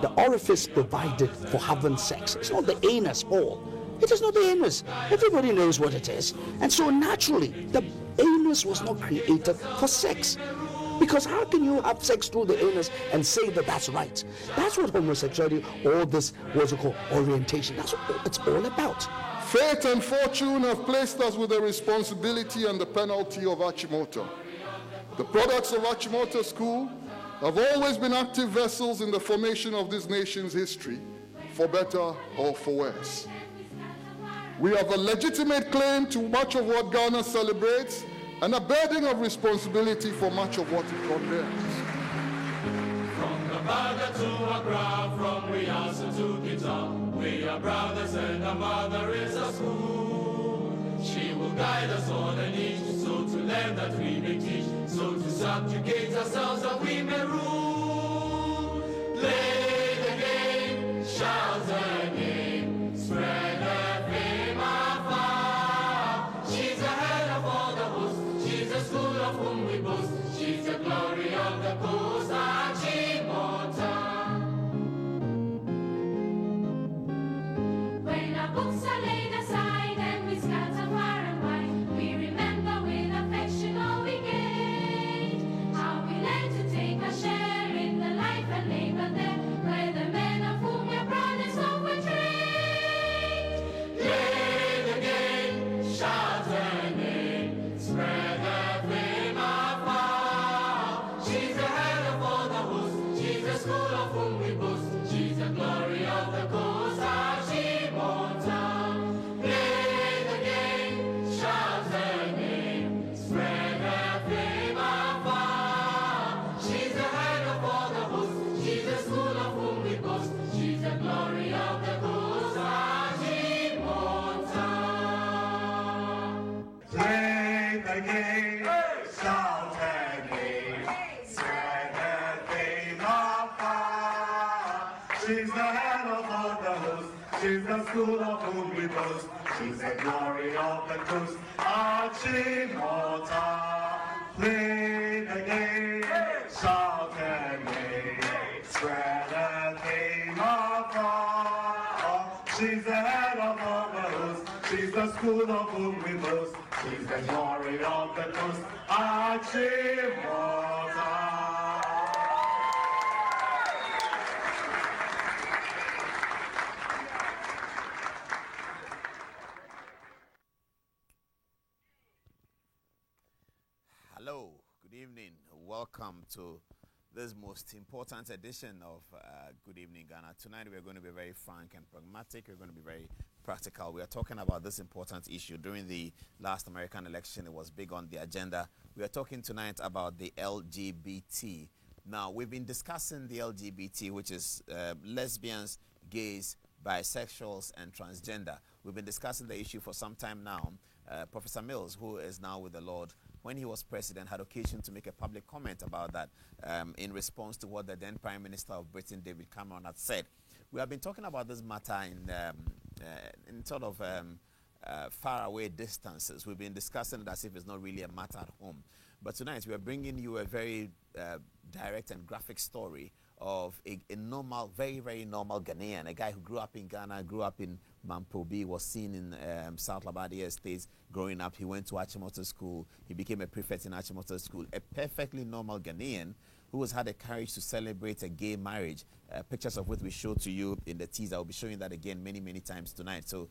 The orifice provided for having sex. It's not the anus, Paul. It is not the anus. Everybody knows what it is. And so naturally, the anus was not created for sex. Because how can you have sex through the anus and say that that's right? That's what homosexuality, or this, what's it called, orientation, that's what it's all about. Fate and fortune have placed us with the responsibility and the penalty of Achimota. The products of Achimota School have always been active vessels in the formation of this nation's history, for better or for worse. We have a legitimate claim to much of what Ghana celebrates and a burden of responsibility for much of what it condemns. From the Baga to Accra, from Riasa to Kita, we are brothers and our mother is a school. She will guide us on a niche, so to learn that we may teach, so to subjugate ourselves that we may rule. Play the game, shout the name, spread the fame afar. She's the head of all the hosts, she's the school of whom we boast, she's the glory of the coast, Achimota. When our books are laid aside and we scatter far and wide, we remember with affection all we gained, how we learned to take a share in the life and labor there, where the men of whom we're proud and so were trained. Play the game, shout her name, spread her fame afar. She's the head of all the hosts, she's the school of whom we boast, she's the glory of the coast, Achimota. Play the game, shout her name, spread her fame afar. She's the head of all the hosts, she's the school of whom we boast, she's the glory of the coast, Achimota. Play the game, shout her name, spread her fame afar. She's the head of all the hosts, she's the school of whom we boast, she's the glory of the coast, Achimota. Play the game, shout her name, spread her fame afar. She's the head of all the hosts, she's the school of whom we boast, she's the glory of the coast, Achimota. Hello, good evening. Welcome to this most important edition of Good Evening Ghana. Tonight we're going to be very frank and pragmatic. We're going to be very practical. We are talking about this important issue. During the last American election, it was big on the agenda. We are talking tonight about the LGBT. Now, we've been discussing the LGBT, which is lesbians, gays, bisexuals, and transgender. We've been discussing the issue for some time now. Professor Mills, who is now with the Lord, when he was president, had occasion to make a public comment about that in response to what the then Prime Minister of Britain, David Cameron, had said. We have been talking about this matter in sort of faraway distances. We've been discussing it as if it's not really a matter at home. But tonight we are bringing you a very direct and graphic story of a normal, very, very normal Ghanaian, a guy who grew up in Ghana, grew up in Mampobi, was seen in South Labadia Estates growing up. He went to Achimota School. He became a prefect in Achimota School. A perfectly normal Ghanaian who has had the courage to celebrate a gay marriage, pictures of which we showed to you in the teaser. I'll be showing that again many, many times tonight. So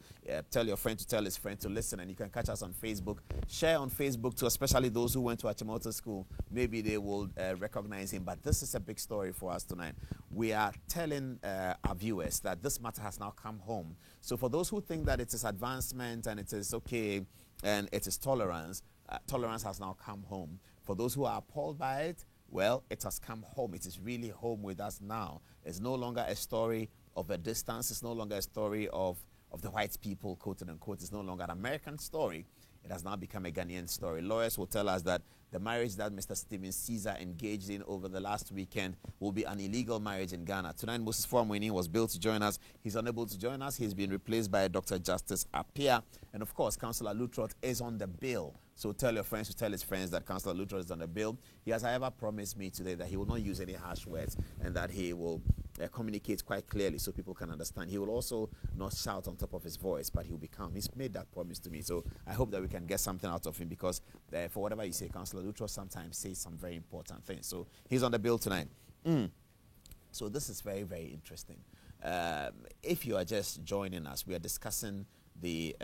tell your friend to tell his friend to listen, and you can catch us on Facebook. Share on Facebook too, especially those who went to Achimota School. Maybe they will recognize him, but this is a big story for us tonight. We are telling our viewers that this matter has now come home. So for those who think that it is advancement and it is okay and it is tolerance, tolerance has now come home. For those who are appalled by it, well, it has come home. It is really home with us now. It's no longer a story of a distance. It's no longer a story of the white people, quote and unquote. It's no longer an American story. it has now become a Ghanaian story. Lawyers will tell us that the marriage that Mr. Stephen Caesar engaged in over the last weekend will be an illegal marriage in Ghana. Tonight, Moses Fuamwini was billed to join us. He's unable to join us. He's been replaced by Dr. Justice Apia. And of course, Councillor Lutrot is on the bill. So tell your friends to tell his friends that Councillor Lutrot is on the bill. He has, however, promised me today that he will not use any harsh words and that he will communicate quite clearly so people can understand. He will also not shout on top of his voice, but he will be calm. He's made that promise to me. So I hope that we can get something out of him because for whatever you say, Councillor Lutrot sometimes says some very important things. So he's on the bill tonight. So this is very, very interesting. If you are just joining us, we are discussing the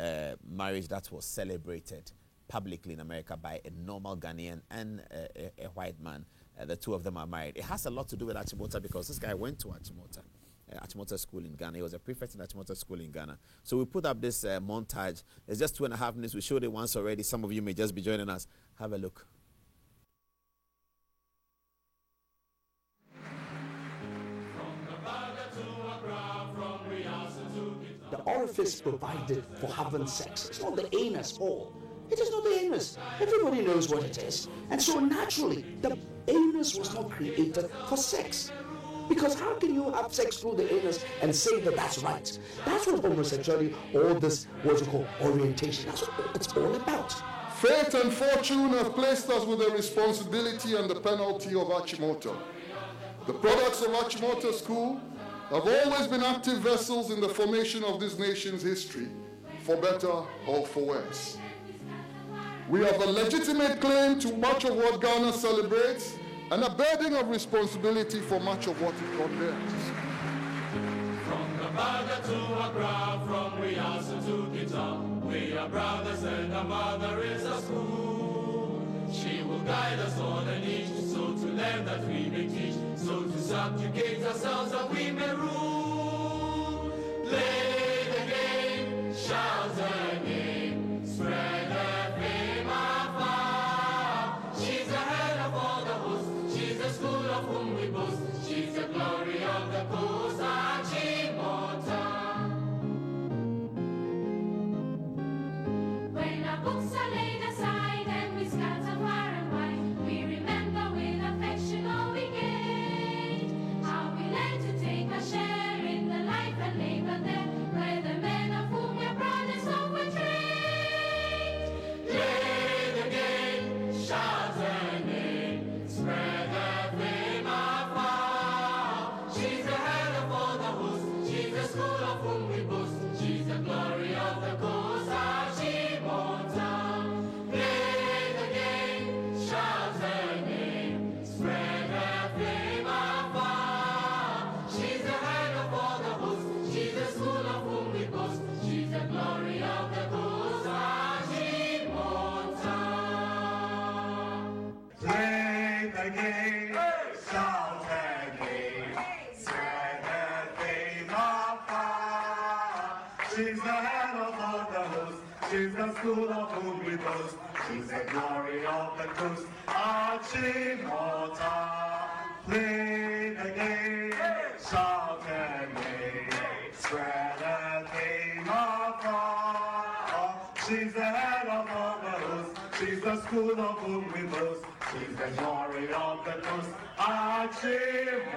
marriage that was celebrated publicly in America by a normal Ghanaian and a white man. The two of them are married. It has a lot to do with Achimota because this guy went to Achimota School in Ghana. He was a prefect in Achimota School in Ghana. So we put up this montage. It's just 2.5 minutes. We showed it once already. Some of you may just be joining us. Have a look. The orifice provided for having sex. It's not the anus hole. It is not the anus. Everybody knows what it is. And so naturally, the anus was not created for sex. Because how can you have sex through the anus and say that that's right? That's what homosexuality, all this, what you call orientation, that's what it's all about. Fate and fortune have placed us with the responsibility and the penalty of Achimota. The products of Achimota School have always been active vessels in the formation of this nation's history, for better or for worse. We have a legitimate claim to much of what Ghana celebrates and a burden of responsibility for much of what it condemns. From the Baga to Accra, from Riasa to Kita, we are brothers and our mother is a school. She will guide us on and each, so to learn that we may teach, so to subjugate ourselves that we may rule. Play the game, shout her name, spread her fame afar. She's the head of all the hosts, she's the school of whom we boast, she's the glory of the coast, Achimota. When our books are laid aside and we scatter far and wide, we remember with affection all we gained, how we learned to take a share in the life and labor there, where the men of whom we're proud and so were trained. Play the game, shout her name, spread her fame afar. She's the head of all the hosts, she's the school of whom we boast, she's the glory of the coast, Achimota. Play the game, shout her name, spread her fame afar. She's the head of all the hosts, she's the school of whom we boast, she's the glory of the coast, Achimota. Play the game, shout her name, spread her fame afar. She's the head of all the hosts, she's the school of whom we boast, she's the glory of the coast, Achimota. Play the game, shout her name, spread her fame afar. She's the head of all the hosts, she's the school of whom we boast, she's the glory of the coast, Achimota.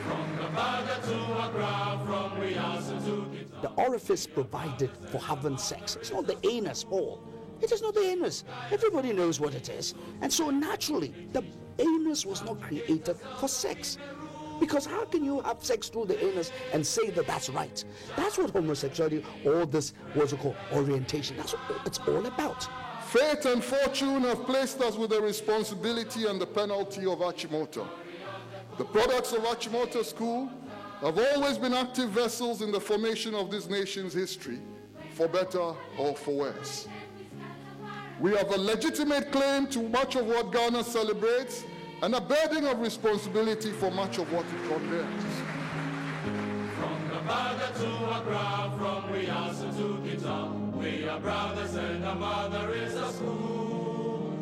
From the Baga to Accra, from Riasa to Kita. The orifice provided for having sex. It's not the anus hole. It is not the anus. Everybody knows what it is. And so naturally, the anus was not created for sex. Because how can you have sex through the anus and say that that's right? That's what homosexuality, all this, what you call orientation, that's what it's all about. Fate and fortune have placed us with the responsibility and the penalty of Achimota. The products of Achimota School have always been active vessels in the formation of this nation's history, for better or for worse. We have a legitimate claim to much of what Ghana celebrates and a burden of responsibility for much of what it condemns. From the Baga to Accra, from Riasa to Kita, we are brothers and our mother is a school.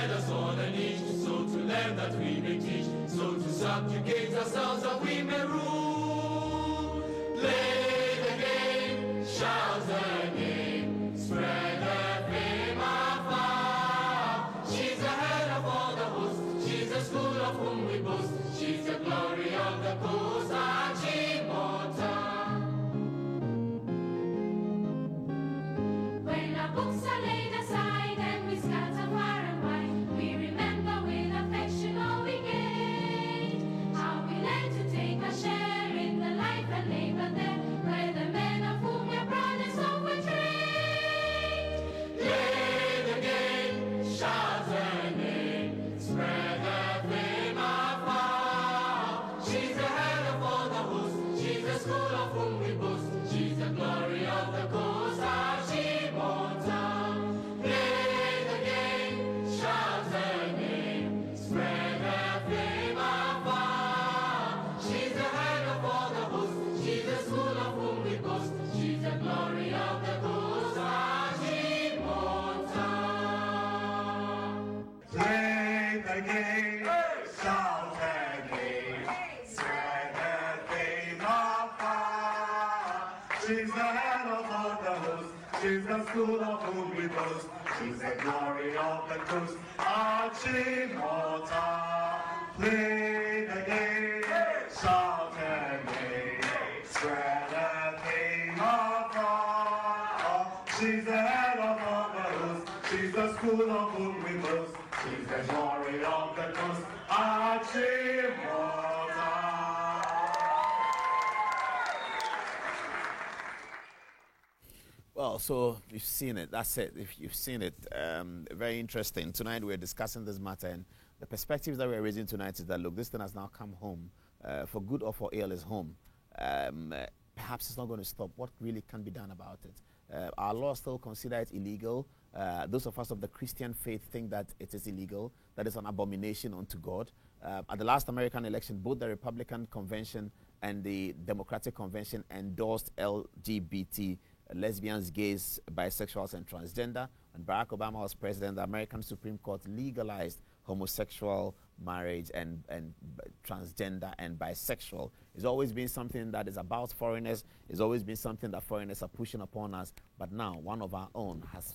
guide us on an each, so to learn that we may teach, so to subjugate ourselves that we may rule. Play the game, shout her name, spread her fame afar. She's the head of all the hosts, she's the school of whom we boast, she's the glory of the coast, Achimota. When our books are laid aside and we scatter far and wide, we remember with affection all we gained. How we learned to take a share in the life and labor there, where the men of whom we're proud and so were trained. Play the game, shout her name, spread her fame afar. She's the head of all the hosts, she's the school of whom we boast, she's the glory of the coast, Achimota. Play the game, shout her name, spread her fame afar. She's the head of all the hosts, she's the school of whom we boast, she's the glory of the coast, Achimota. Play the game, shout her name, spread her fame afar. She's the head of all the hosts, she's the school of whom we boast, she's the glory of the coast, Achimota. Play the game, shout her name, spread her fame afar. She's the head of all the hosts, she's the school of whom we boast, she's the glory of the coast, Achimota. Well, so you've seen it. That's it. If you've seen it, very interesting. Tonight we're discussing this matter, and the perspectives that we're raising tonight is that, look, this thing has now come home. For good or for ill, is home. Perhaps it's not going to stop. What really can be done about it? Our law still consider it illegal. Those of us of the Christian faith think that it is illegal, that is an abomination unto God. At the last American election, both the Republican Convention and the Democratic Convention endorsed LGBT, lesbians, gays, bisexuals, and transgender. When Barack Obama was president, the American Supreme Court legalized homosexual marriage and transgender and bisexual. It's always been something that is about foreigners. It's always been something that foreigners are pushing upon us. But now, one of our own has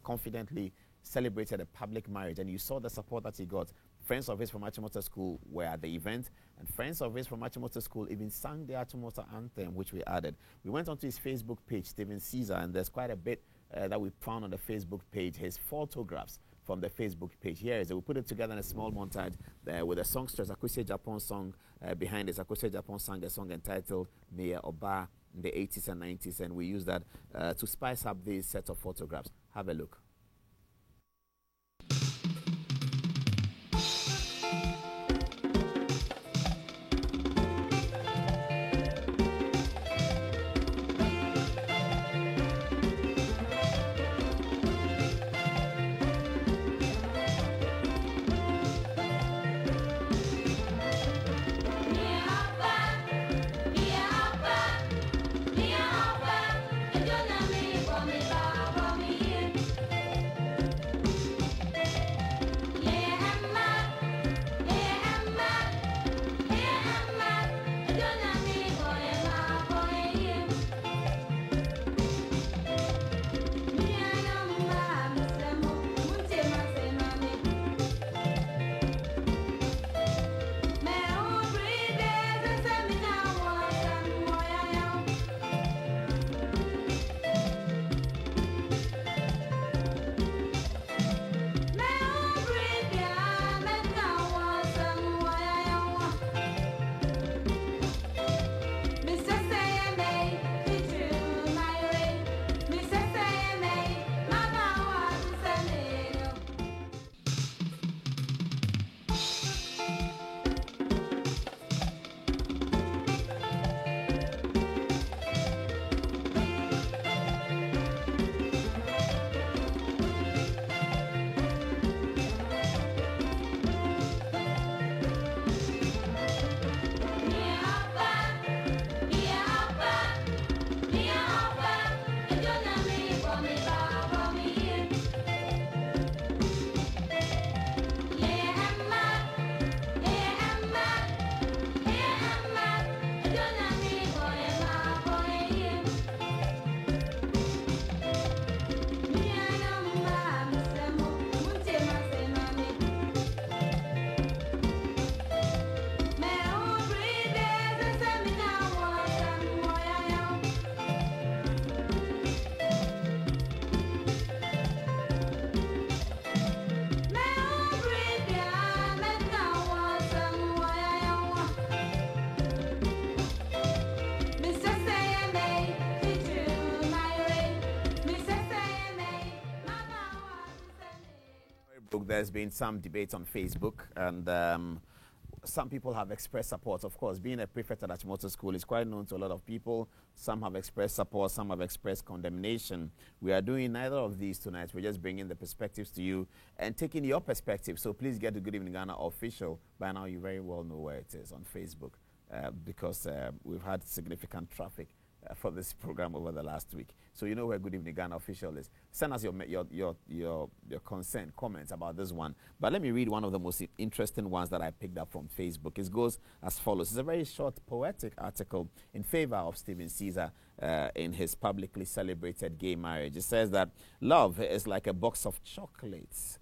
confidently celebrated a public marriage, and you saw the support that he got. Friends of his from Achimota School were at the event, and friends of his from Achimota School even sang the Achimota anthem, which we added. We went onto his Facebook page, Stephen Caesar, and there's quite a bit that we found on the Facebook page, his photographs from the Facebook page. Here is it. We put it together in a small montage with a songstress, Akosua Japan song behind it. Akosua Japan sang a song entitled Mea Oba in the 80s and 90s, and we use that to spice up this set of photographs. Have a look. Mia Abba, and your name, There's been some debate on Facebook, and some people have expressed support. Of course, being a prefect at Achimota School is quite known to a lot of people. Some have expressed support, some have expressed condemnation. We are doing neither of these tonight. We're just bringing the perspectives to you and taking your perspective. So please get to Good Evening Ghana official. By now, you very well know where it is on Facebook, because we've had significant traffic for this program over the last week. So you know where Good Evening Ghana official is. Send us your concern, comments about this one. But let me read one of the most interesting ones that I picked up from Facebook. It goes as follows. It's a very short poetic article in favor of Stephen Caesar in his publicly celebrated gay marriage. It says that love is like a box of chocolates.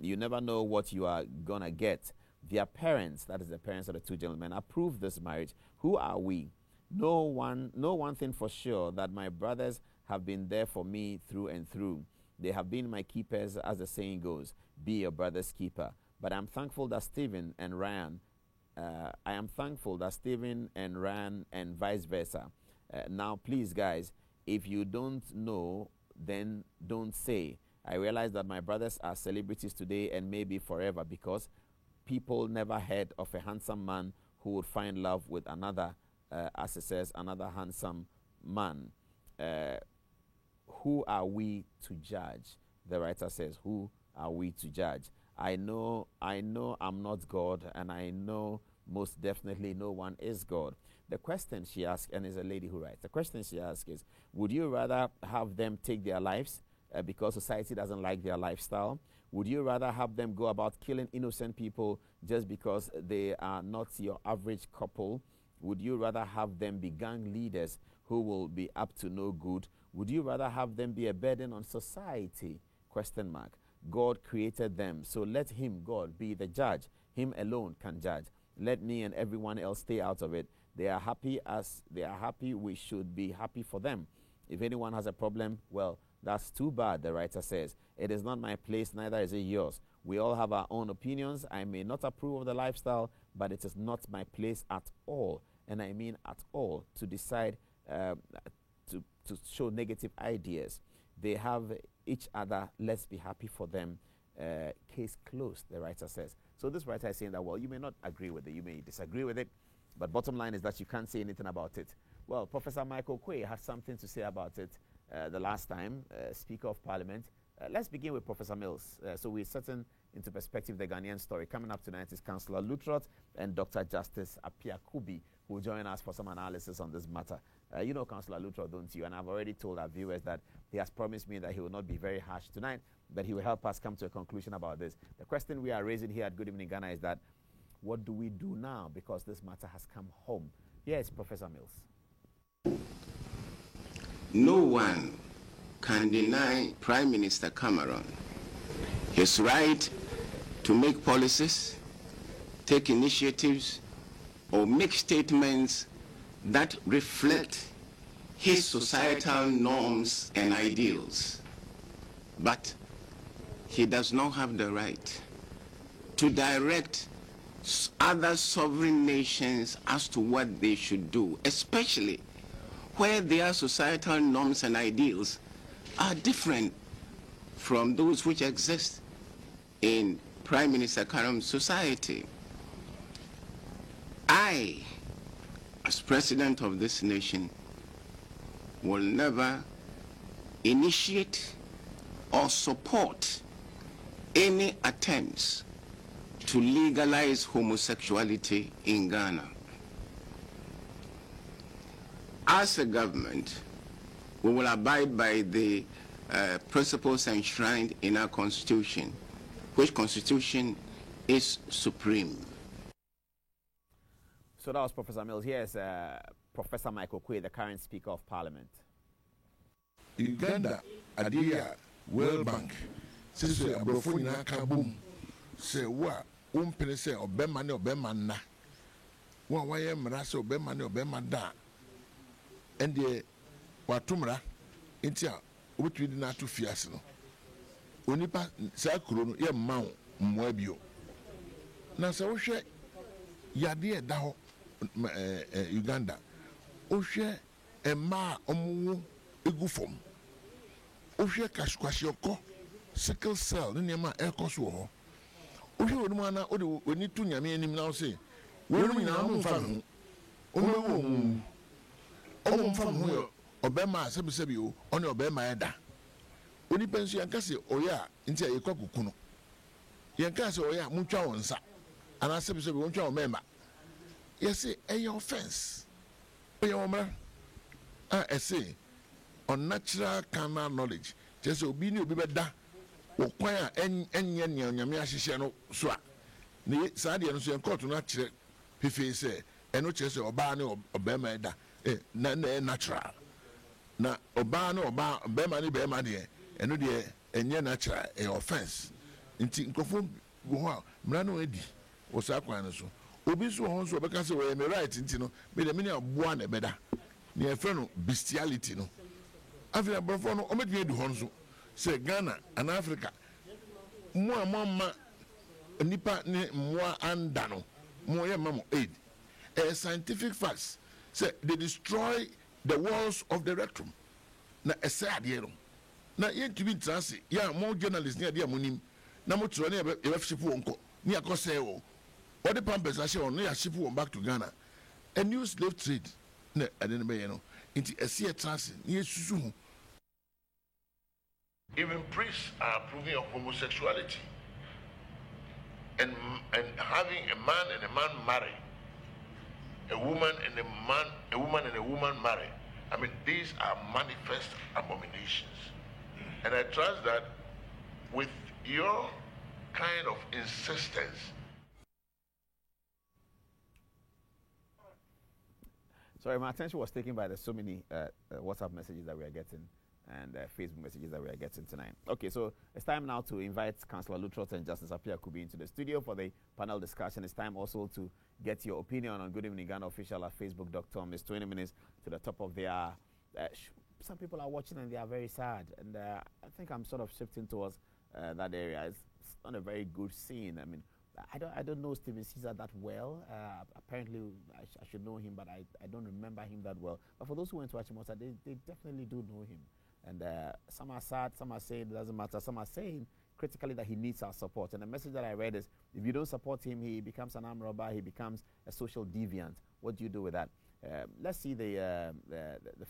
You never know what you are going to get. Their parents, that is the parents of the two gentlemen, approved this marriage. Who are we? Know one thing for sure, that my brothers have been there for me through and through. They have been my keepers, as the saying goes. Be your brother's keeper. But I'm thankful that Stephen and Ryan, and vice versa. Now, please, guys, if you don't know, then don't say. I realize that my brothers are celebrities today and maybe forever, because people never heard of a handsome man who would find love with another. As it says, another handsome man. Who are we to judge? The writer says, who are we to judge? I know I'm not God, and I know most definitely no one is God. The question she asks, and is a lady who writes, the question she asks is, would you rather have them take their lives because society doesn't like their lifestyle? Would you rather have them go about killing innocent people just because they are not your average couple? Would you rather have them be gang leaders who will be up to no good? Would you rather have them be a burden on society? Question mark. God created them, so let him, God, be the judge. Him alone can judge. Let me and everyone else stay out of it. They are happy as they are happy. We should be happy for them. If anyone has a problem, well, that's too bad, the writer says. It is not my place, neither is it yours. We all have our own opinions. I may not approve of the lifestyle, but it is not my place at all, and I mean at all, to decide to show negative ideas. They have each other. Let's be happy for them. Case closed, the writer says. So this writer is saying that, well, you may not agree with it, you may disagree with it, but bottom line is that you can't say anything about it. Well, Professor Michael Quay had something to say about it the last time, Speaker of Parliament. Let's begin with Professor Mills. So we're setting into perspective the Ghanaian story. Coming up tonight is Councillor Lutrot and Dr. Justice Apia Kubi, who will join us for some analysis on this matter. You know Councillor Lutrot, don't you? And I've already told our viewers that he has promised me that he will not be very harsh tonight, but he will help us come to a conclusion about this. The question we are raising here at Good Evening Ghana is that, what do we do now? Because this matter has come home. Yes, Professor Mills. No one can deny Prime Minister Cameron his right to make policies, take initiatives, or make statements that reflect his societal norms and ideals. But he does not have the right to direct other sovereign nations as to what they should do, especially where their societal norms and ideals are different from those which exist in Prime Minister Karam's society. I, as president of this nation, will never initiate or support any attempts to legalize homosexuality in Ghana. As a government, we will abide by the principles enshrined in our constitution, which constitution is supreme. So that was Professor Mills. Here's Professor Michael Quay, the current Speaker of Parliament. Uganda, Adia, World Bank, Sister Abrofuna Kabum, say what, Umpene say, Obemani, Obemana, one way Mrasa, Obemani, Obemada, and the Watumra, Intia, which we did not to Fiasno. Unipa Sakuru, your mount, Mwebio. Now, so she Yadia Daho, Uganda, Oshe, a ma omu egufom. Oshe Kashkwashioko, sickle cell ne nneɛma a ɛrekɔ so wɔ hɔ wohwɛ wɔn mu ana wode w'ani to nyame anim na wo se wɔn nyinaa momfa ne ho ɔmɛwu ɔmu ɔmomfa ne ho yɛ ɔbɛrima a sɛbisɛbi o ɔne ɔbɛrima ɛda onipa nso yɛnka sɛ ɔyɛ a nti a yɛkɔ kuku no yɛnka sɛ ɔyɛ a montwa wɔn nsa anaa sɛbisɛbi wɔntwa wɔn mɛɛma yɛse ɛyɛ offense ɔyɛ wɔn mmara a ɛse unnatural carnal knowledge kyerɛ sɛ obi ne obi bɛda wɔ kwan a ɛnyɛ nea nyame ahyehyɛ no so a ne saa deɛ no so yɛn kɔɔto no akyerɛ pefee sɛ ɛno kyerɛ sɛ ɔbaa ne ɔbɛrima ɛda na ɛyɛ natural na ɔbaa ne ɔbaa bɛrima ne bɛrima deɛ ɛno deɛ ɛnyɛ natural ɛyɛ offense nti nkurɔfoɔ wɔ hɔ a mmara no adi wɔ saa kwan no so obi nso wɔ hɔ nso ɔbɛka sɛ wɔyɛ me right nti no mede me ne aboa na ɛbɛda nea yɛfrɛ no bestiality no afei aborɔfoɔ no ɔmɛtumi adi hɔ nso sɛ Ghana anaa Africa mo a moama nipa ne mmoa anda no mo yɛ ma mo aid scientific facts say they destroy the walls of the rectum na ɛsɛ adeɛ no na yɛntumi ntena ase yɛ a mo journalist ne adeɛ a monim na mo twerɛ ne yɛbɛhyepo wɔn kɔ ne yɛakɔsɛe wɔn wɔde pampers ahyɛ wɔn ne yɛahyepo wɔn back to Ghana a new slave trade na ɛde no bɛyɛ no nti ɛsɛ yɛtena ase ne yɛsusu ho. Even priests are approving of homosexuality and having a man and a man marry, a woman and a woman marry. I mean, these are manifest abominations. And I trust that with your kind of insistence. Sorry, my attention was taken by the so many WhatsApp messages that we are getting and Facebook messages that we are getting tonight. Okay, so it's time now to invite Councillor Lutrot and Justice Appiah Kubi into the studio for the panel discussion. It's time also to get your opinion on Good Evening Ghana official at facebook.com. It's 20 minutes to the top of their... some people are watching and they are very sad. And I think I'm sort of shifting towards that area. It's not a very good scene. I mean, I don't know Steven Caesar that well. Apparently, I should know him, but I don't remember him that well. But for those who went to Achimota, they definitely do know him. And some are sad, some are saying it doesn't matter, some are saying critically that he needs our support. And the message that I read is, if you don't support him, he becomes an armed robber, he becomes a social deviant. What do you do with that? Let's see the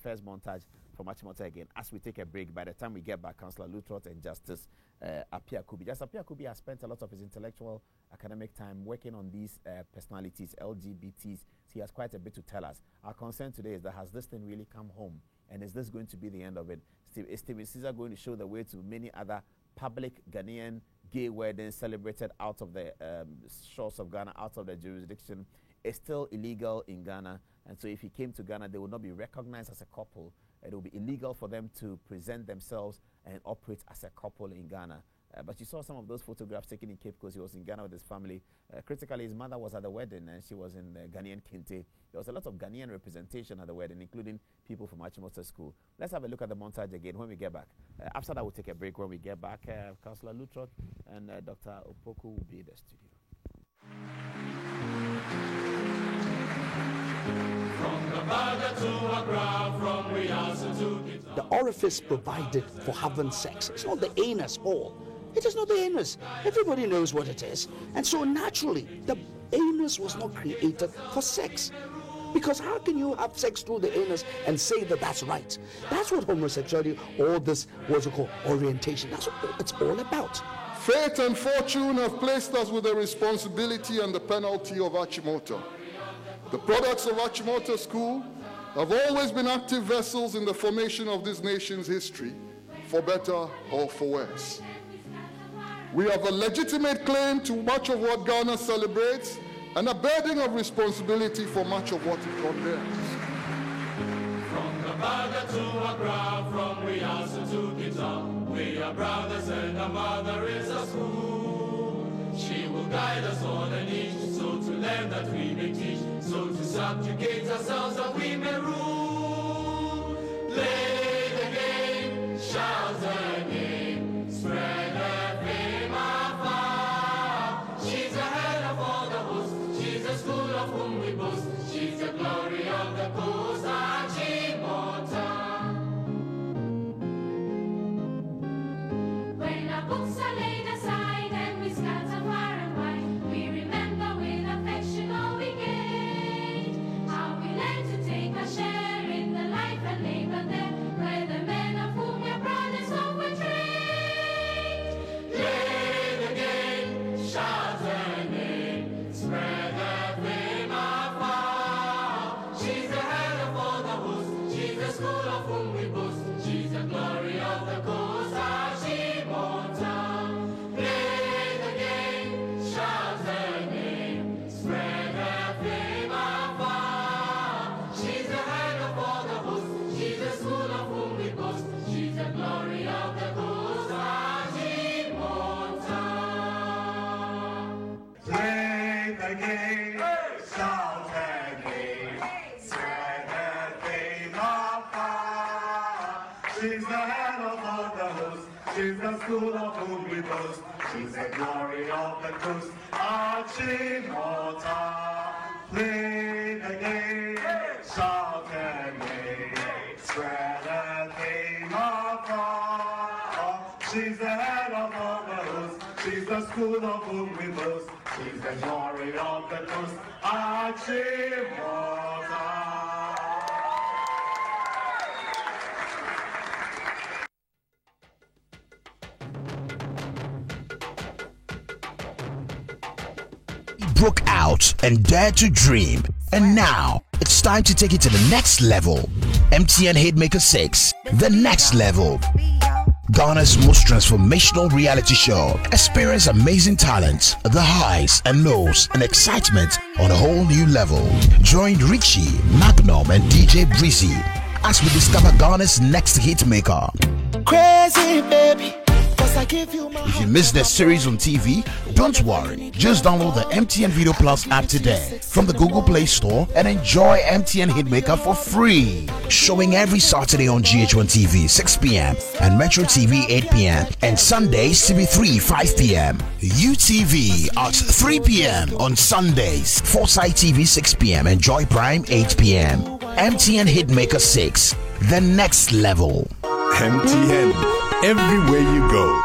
first montage from Achimota again as we take a break. By the time we get back, Councillor Lutrot and Justice Appiah Kubi. Justice Appiah Kubi has spent a lot of his intellectual academic time working on these personalities, LGBTs. So he has quite a bit to tell us. Our concern today is that has this thing really come home? And is this going to be the end of it? Is Steven Caesar going to show the way to many other public Ghanaian gay weddings celebrated out of the shores of Ghana, out of the jurisdiction? It's still illegal in Ghana. And so if he came to Ghana, they would not be recognized as a couple. It will be illegal for them to present themselves and operate as a couple in Ghana. But you saw some of those photographs taken in Cape Coast. He was in Ghana with his family. Critically, his mother was at the wedding and she was in Ghanaian Kente. There was a lot of Ghanaian representation at the wedding, including people from Achimota School. Let's have a look at the montage again when we get back. After that, we'll take a break. When we get back, Councillor Lutrot and Dr. Opoku will be in the studio. From the Baga to Accra, from Riyadh to Giza. The orifice provided for having sex. It's not the anus hole. It is not the anus. Everybody knows what it is. And so naturally, the anus was not created for sex. Because how can you have sex through the anus and say that that's right? That's what homosexuality, all this, what's it called, orientation, that's what it's all about. Fate and fortune have placed us with the responsibility and the penalty of Achimota. The products of Achimota School have always been active vessels in the formation of this nation's history, for better or for worse. We have a legitimate claim to much of what Ghana celebrates and a burden of responsibility for much of what it condemns. From the Baga to Accra, from Riyadh to Giza, we are brothers and our mother is a school. She will guide us on an each, so to learn that we may teach, so to subjugate ourselves that we may rule. Play the game, shout the name, spread the fame afar. She's the head of all the hosts, she's the school of whom we boast, she's the glory of the coast, Achimota. When our books again, shout again, spread the fame of God. She's the head of all the hosts, she's the school of whom we boast, she's the glory of the coast, Achimota. Play the game, shout again, spread the fame of God. She's the head of all the hosts, she's the school of whom we boast, she's the glory of the coast, Achimota. Broke out and dared to dream, and now it's time to take it to the next level. MTN Hitmaker 6, the next level. Ghana's most transformational reality show. Experience amazing talent, the highs and lows, and excitement on a whole new level. Join Richie, Magnum, and DJ Breezy as we discover Ghana's next hitmaker. Crazy baby. If you missed the series on TV, don't worry. Just download the MTN Video Plus app today from the Google Play Store and enjoy MTN Hitmaker for free. Showing every Saturday on GH1 TV 6 p.m. and Metro TV 8 p.m. and Sundays TV3 5 p.m. UTV at 3 p.m. on Sundays. Foresight TV 6 p.m. and Joy Prime 8 p.m. MTN Hitmaker 6, the next level. MTN, everywhere you go.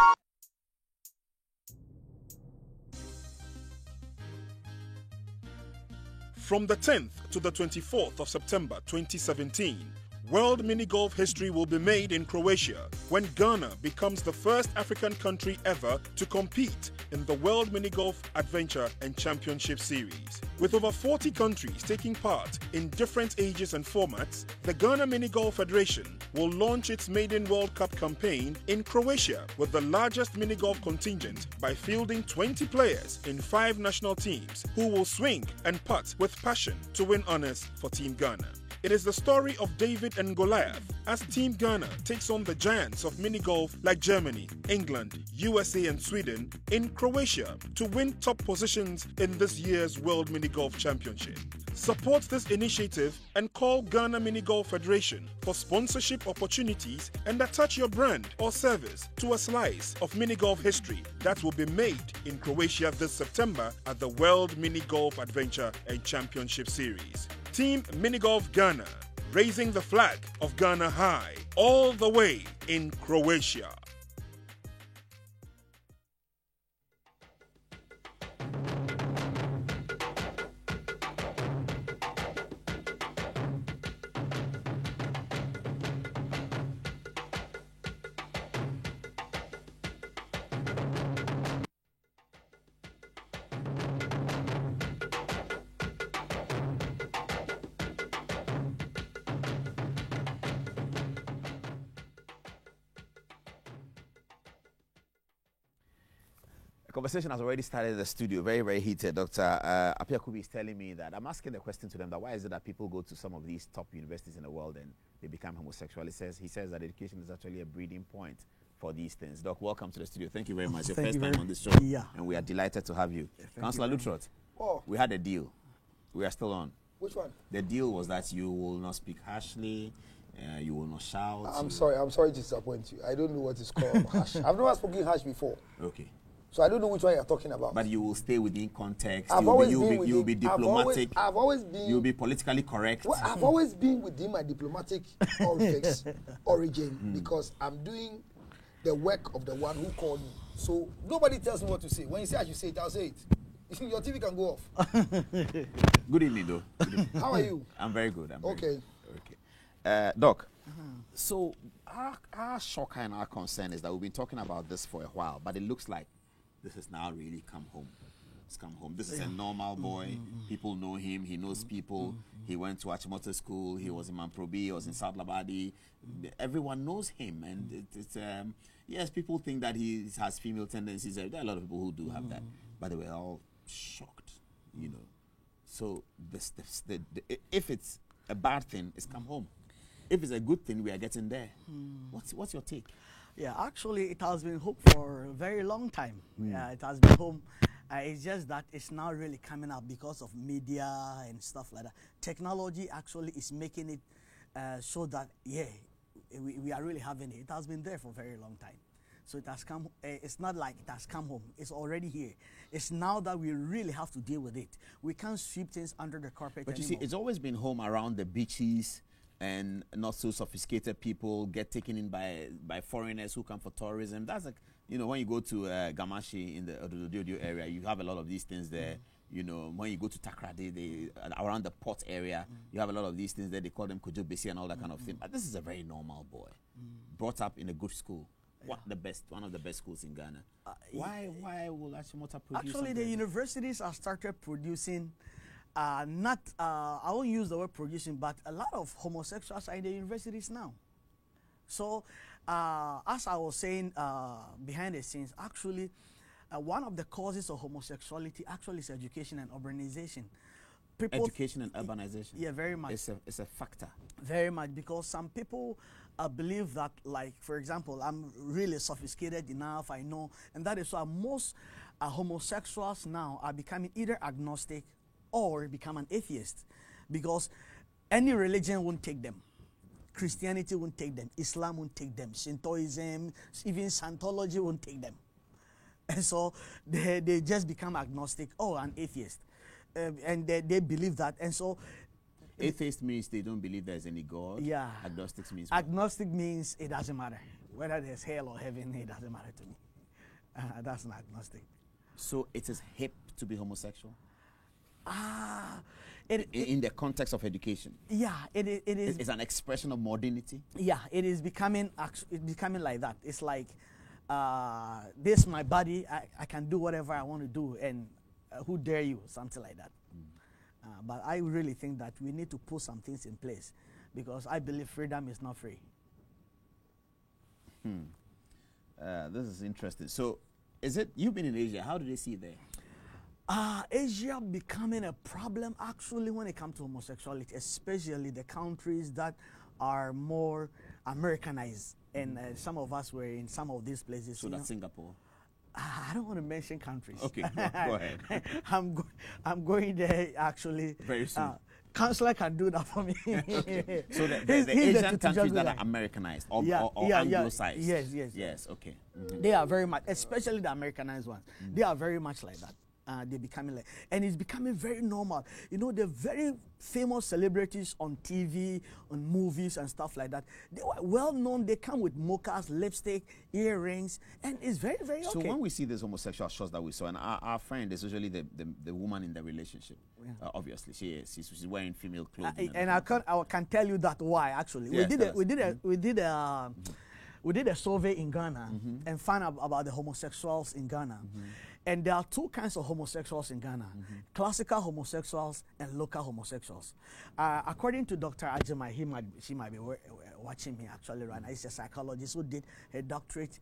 From the 10th to the 24th of September 2017, World Mini Golf history will be made in Croatia when Ghana becomes the first African country ever to compete in the World Mini Golf Adventure and Championship Series. With over 40 countries taking part in different ages and formats, the Ghana Mini Golf Federation will launch its Maiden World Cup campaign in Croatia with the largest mini golf contingent by fielding 20 players in 5 national teams who will swing and putt with passion to win honors for Team Ghana. It is the story of David and Goliath as Team Ghana takes on the giants of mini golf like Germany, England, USA and Sweden in Croatia to win top positions in this year's World Mini Golf Championship. Support this initiative and call Ghana Mini Golf Federation for sponsorship opportunities and attach your brand or service to a slice of mini golf history that will be made in Croatia this September at the World Mini Golf Adventure and Championship Series. Team Mini Golf Ghana, raising the flag of Ghana high, all the way in Croatia. The conversation has already started in the studio, very, very heated. Dr. Apia Kubi is telling me that I'm asking the question to them that why is it that people go to some of these top universities in the world and they become homosexual? He says that education is actually a breeding point for these things. Doc, welcome to the studio. Thank you very much. Your first time on this show. Yeah. And we are delighted to have you. Councillor Lutrot, we had a deal. We are still on. Which one? The deal was that you will not speak harshly, you will not shout. I'm sorry to disappoint you. I don't know what is called harsh. I've never spoken harsh before. Okay. So I don't know which one you're talking about. But you will stay within context. You'll be diplomatic. I've always been. You'll be politically correct. Well, I've always been within my diplomatic origin because I'm doing the work of the one who called me. So nobody tells me what to say. When you say I should say it, I'll say it. Your TV can go off. Good evening, though. Good evening. How are you? I'm very good. Okay. Doc, so our shock and our concern is that we've been talking about this for a while, but it looks like this has now really come home. It's come home. This is a normal boy. People know him. He knows people. He went to Achimota School. He was in Manprobi. He was in South Labadi. Everyone knows him. And yes, people think that he has female tendencies. There are a lot of people who do have that. But they were all shocked, you know. So if it's a bad thing, it's come home. If it's a good thing, we are getting there. What's your take? Yeah, actually, it has been hope for a very long time. Yeah, it has been home. It's just that it's now really coming up because of media and stuff like that. Technology actually is making it so that, yeah, we are really having it. It has been there for a very long time. So it has come, it's not like it has come home. It's already here. It's now that we really have to deal with it. We can't sweep things under the carpet But you anymore. see, it's always been home around the beaches, and not so sophisticated people get taken in by foreigners who come for tourism. That's like, you know, when you go to Gamashi in the Odododio area, you have a lot of these things there. You know, when you go to Takrade, around the port area, you have a lot of these things there. They call them Kojo Besi and all that kind of thing. But this is a very normal boy, brought up in a good school. One of the best schools in Ghana. Why will Achimota produce? Actually, the universities have started producing, I won't use the word producing, but a lot of homosexuals are in the universities now. So, as I was saying behind the scenes, actually, one of the causes of homosexuality actually is education and urbanization. Education and urbanization. Yeah, very much. It's a factor. Very much, because some people believe that, like, for example, I'm really sophisticated enough, I know, and that is why most homosexuals now are becoming either agnostic or become an atheist, because any religion won't take them. Christianity won't take them. Islam won't take them. Shintoism, even Scientology won't take them. And so they just become agnostic or an atheist. And they believe that. And so atheist means they don't believe there's any God. Yeah. Agnostic means what? Agnostic means it doesn't matter. Whether there's hell or heaven, it doesn't matter to me. That's an agnostic. So it is hip to be homosexual? In the context of education? Yeah, it is. It's an expression of modernity? Yeah, it is becoming like that. It's like, this is my body, I can do whatever I want to do, and who dare you, something like that. But I really think that we need to put some things in place, because I believe freedom is not free. This is interesting. So, you've been in Asia, how do they see it there? Asia becoming a problem actually when it comes to homosexuality, especially the countries that are more Americanized. And some of us were in some of these places. So that's Singapore? I don't want to mention countries. Okay, go ahead. I'm going there actually. Very soon. Counselor can do that for me. So the Asian countries that are Americanized or Anglicized. Yes, okay. They are very much, especially the Americanized ones. They are very much like that. They're becoming like, and it's becoming very normal. You know, the very famous celebrities on TV, on movies and stuff like that, they were well known. They come with mochas, lipstick, earrings, and it's very, very okay. So when we see these homosexual shots that we saw, and our friend is usually the woman in the relationship. Yeah. Obviously, she's wearing female clothing. And I can tell you that why actually. Yes, we did a survey in Ghana and found out about the homosexuals in Ghana. And there are two kinds of homosexuals in Ghana, classical homosexuals and local homosexuals. According to Dr. Ajimai, she might be watching me actually right now. He's a psychologist who did a doctorate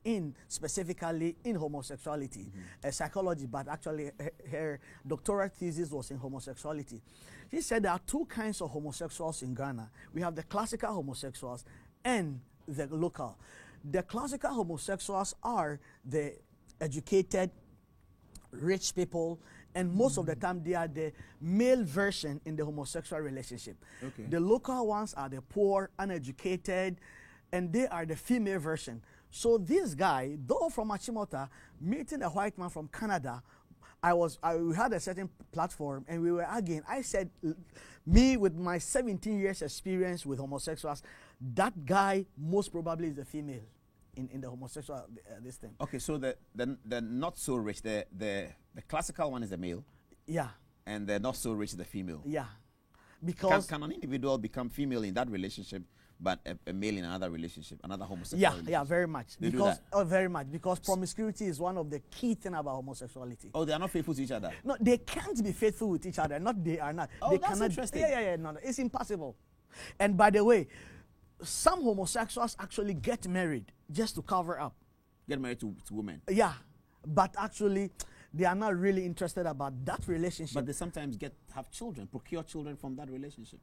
specifically in homosexuality, psychology, but actually her doctoral thesis was in homosexuality. She said there are two kinds of homosexuals in Ghana. We have the classical homosexuals and the local. The classical homosexuals are the educated, rich people, and most of the time they are the male version in the homosexual relationship. Okay. The local ones are the poor, uneducated, and they are the female version. So this guy, though from Achimota, meeting a white man from Canada, we had a certain platform and we were arguing. I said, me with my 17 years experience with homosexuals, that guy most probably is a female in the homosexual this thing. Okay, so the not so rich, the classical one is the male. Yeah. And the not so rich is the female. Yeah. Because can an individual become female in that relationship, but a male in another relationship, another homosexual relationship? Yeah, very much. They do that? Very much. Because promiscuity is one of the key things about homosexuality. Oh, they are not faithful to each other? No, they can't be faithful with each other. They are not. Oh, they that's cannot, interesting. Yeah, no, it's impossible. And by the way, some homosexuals actually get married just to cover up. Get married to women? Yeah, but actually, they are not really interested about that relationship. But they sometimes have children, procure children from that relationship.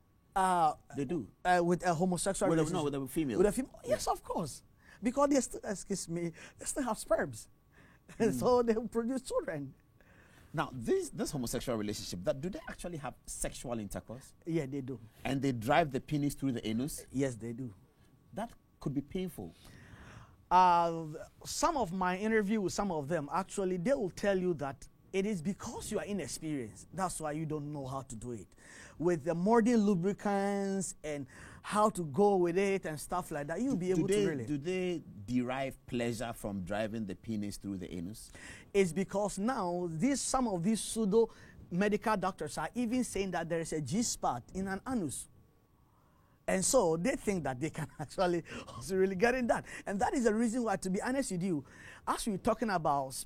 They do. With a homosexual relationship? No, with a female. With a female? Yes, of course. Because they still, they still have sperms. So they produce children. Now, this homosexual relationship, do they actually have sexual intercourse? Yeah, they do. And they drive the penis through the anus? Yes, they do. That could be painful. Some of my interview with some of them, actually, they will tell you that it is because you are inexperienced. That's why you don't know how to do it. With the modern lubricants and how to go with it and stuff like that, you'll be able to really. Do they derive pleasure from driving the penis through the anus? It's because now some of these pseudo medical doctors are even saying that there is a G-spot in an anus. And so they think that they can actually also really get in that. And that is the reason why, to be honest with you, as we're talking about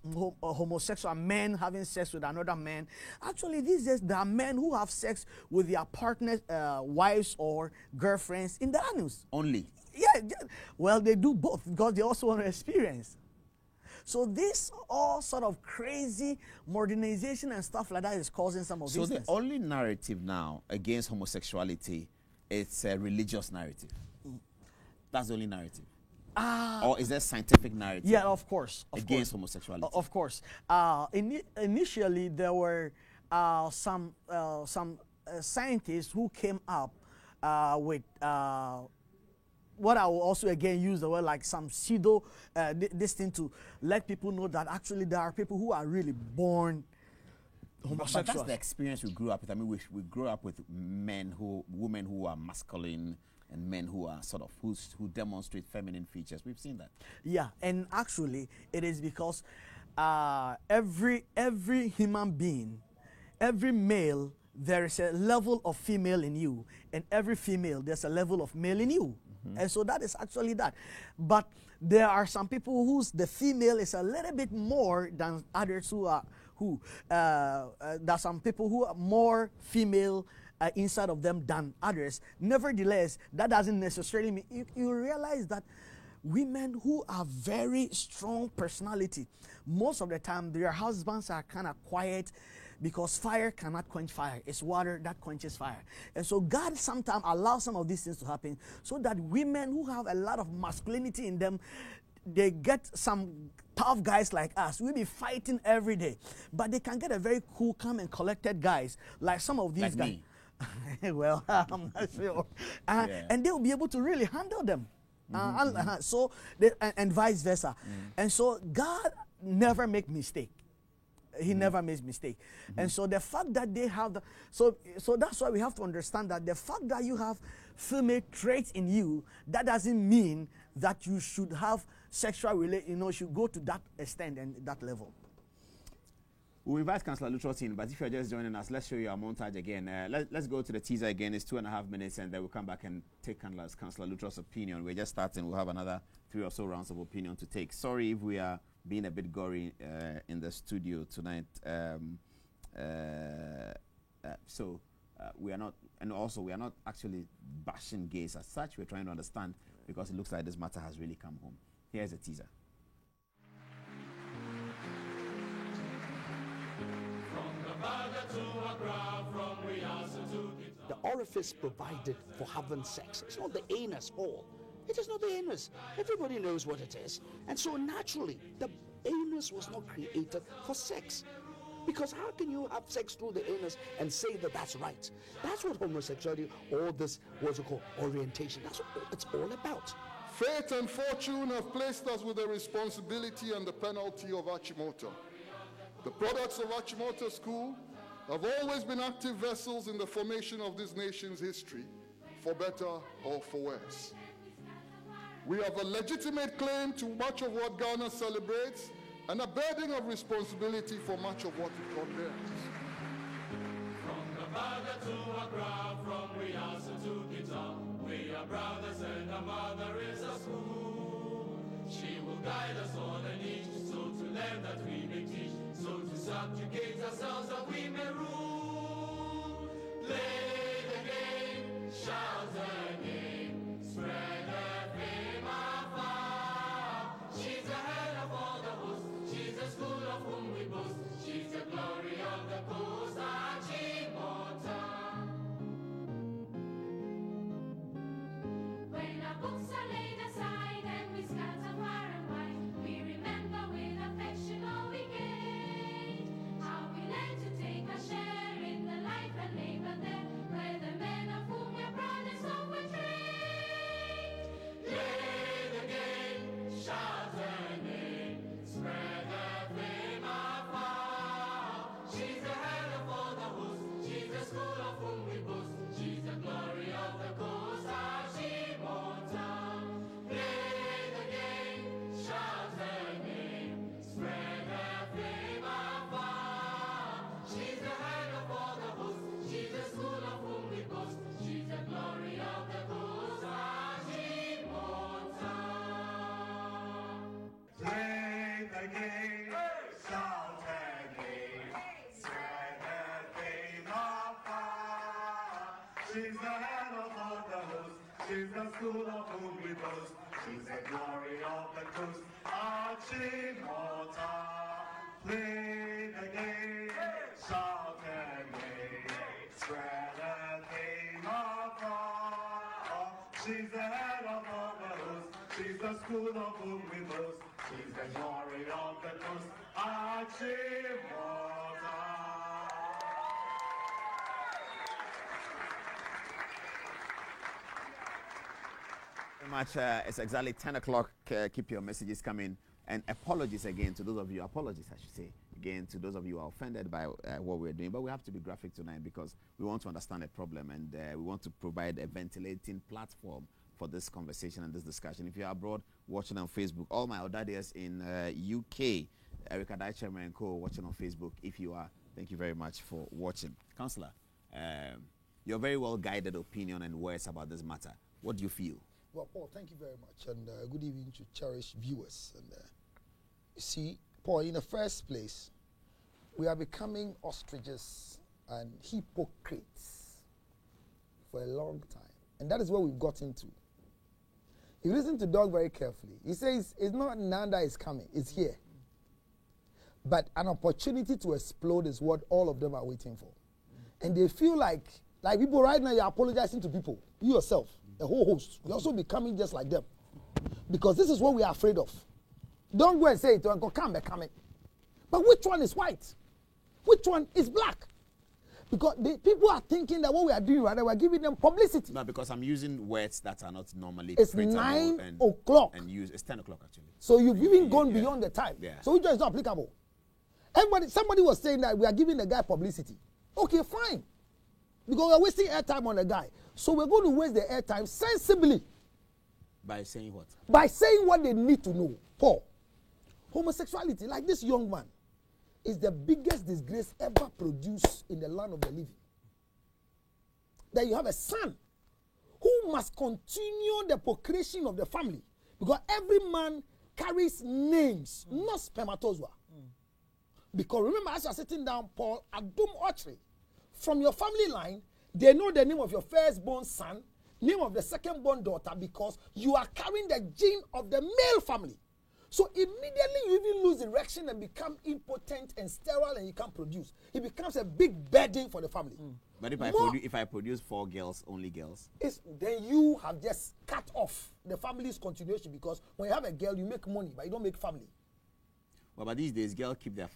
homosexual men having sex with another man, actually these days there are men who have sex with their partners, wives or girlfriends in the anus. Only? Yeah, well, they do both because they also want to experience. So this all sort of crazy modernization and stuff like that is causing some of these things. So the only narrative now against homosexuality, it's a religious narrative. That's the only narrative. Or is there scientific narrative? Yeah, of course. Against homosexuality? Of course. Initially, there were some scientists who came up with what I will also again use the word like some pseudo this thing to let people know that actually there are people who are really born homosexual. But that's the experience we grew up with. I mean, we grew up with women who are masculine and men who are sort of who demonstrate feminine features. We've seen that. Yeah, and actually it is because every human being, every male, there is a level of female in you, and every female there's a level of male in you. And so that is actually that. But there are some people whose the female is a little bit more than others there are some people who are more female inside of them than others. Nevertheless, that doesn't necessarily mean you realize that women who are very strong personality, most of the time their husbands are kind of quiet, because fire cannot quench fire. It's water that quenches fire. And so God sometimes allows some of these things to happen so that women who have a lot of masculinity in them, they get some tough guys like us. We'll be fighting every day. But they can get a very cool, calm, and collected guys like some of these guys. Me. Well, I'm not sure. And they'll be able to really handle them. So, and vice versa. And so God never make mistake. He never makes mistake. And so the fact that they have so that's why we have to understand that the fact that you have female traits in you, that doesn't mean that you should have sexual should go to that extent and that level. We'll invite Councillor Luttrell's in, but if you're just joining us, let's show you our montage again. Let's go to the teaser again. It's 2.5 minutes, and then we'll come back and take Councillor Luttrell's opinion. We're just starting. We'll have another 3 or so rounds of opinion to take. Sorry if we are being a bit gory in the studio tonight. We are not, and also we are not actually bashing gays as such. We're trying to understand because it looks like this matter has really come home. Here's a teaser. The orifice provided for having sex. It's not the anus hole. It is not the anus. Everybody knows what it is. And so naturally, the anus was not created for sex. Because how can you have sex through the anus and say that that's right? That's what homosexuality, or this, what's it called, orientation, that's what it's all about. Fate and fortune have placed us with the responsibility and the penalty of Achimota. The products of Achimota School have always been active vessels in the formation of this nation's history, for better or for worse. We have a legitimate claim to much of what Ghana celebrates and a burden of responsibility for much of what it condemns. From Nevada to Accra, from Riyasa to Gita, we are brothers and our mother is a school. She will guide us on an each, so to learn that we may teach, so to subjugate ourselves that we may rule. Play the game, shout her name, spread her fame afar. She's the head of all the hosts, she's the school of whom we boast, she's the glory of the coast, Achimota. When our books are laid aside and we scatter far and wide, we remember with affection all we gained. How we led She's the head of all the host. She's the school of whom we boast. She's the glory of the coast. Achimota, play the game, shout and wave, spread the name of all. She's the head of all the host. She's the school of whom we boast. She's the glory of the coast. Achimota. Very much. It's exactly 10 o'clock. Keep your messages coming. And apologies again to those of you, apologies I should say, again to those of you who are offended by what we're doing. But we have to be graphic tonight because we want to understand the problem and we want to provide a ventilating platform for this conversation and this discussion. If you're abroad watching on Facebook, all my Odadias in UK, Erica Daichema and co watching on Facebook. If you are, thank you very much for watching. Councillor, your very well guided opinion and words about this matter. What do you feel? Well, Paul, thank you very much, and good evening to cherished viewers. And you see, Paul, in the first place, we are becoming ostriches and hypocrites for a long time, and that is what we've got into. You listen to Doug very carefully. He says it's not Nanda is coming; it's here. But an opportunity to explode is what all of them are waiting for, and they feel like people right now. You're apologizing to people, you yourself. The whole host, we also becoming just like them. Because this is what we are afraid of. Don't go and say it to Uncle Kambe coming. But which one is white? Which one is black? Because the people are thinking that what we are doing right now, we're giving them publicity. No, because I'm using words that are not normally it's 9 o'clock. And it's 10 o'clock actually. So you've even gone beyond the time. Yeah. So which one is not applicable? Somebody was saying that we are giving the guy publicity. Okay, fine. Because we're wasting airtime on the guy. So we're going to waste the airtime sensibly. By saying what? By saying what they need to know. Paul, homosexuality, like this young man, is the biggest disgrace ever produced in the land of the living. That you have a son who must continue the procreation of the family. Because every man carries names, not spermatozoa. Because remember, as you're sitting down, Paul, Adum Ochre, from your family line, they know the name of your firstborn son, name of the secondborn daughter, because you are carrying the gene of the male family. So immediately you even lose erection and become impotent and sterile and you can't produce. It becomes a big burden for the family. But if I produce 4 girls, only girls? Then you have just cut off the family's continuation, because when you have a girl, you make money, but you don't make family. Well, but these days, girls keep their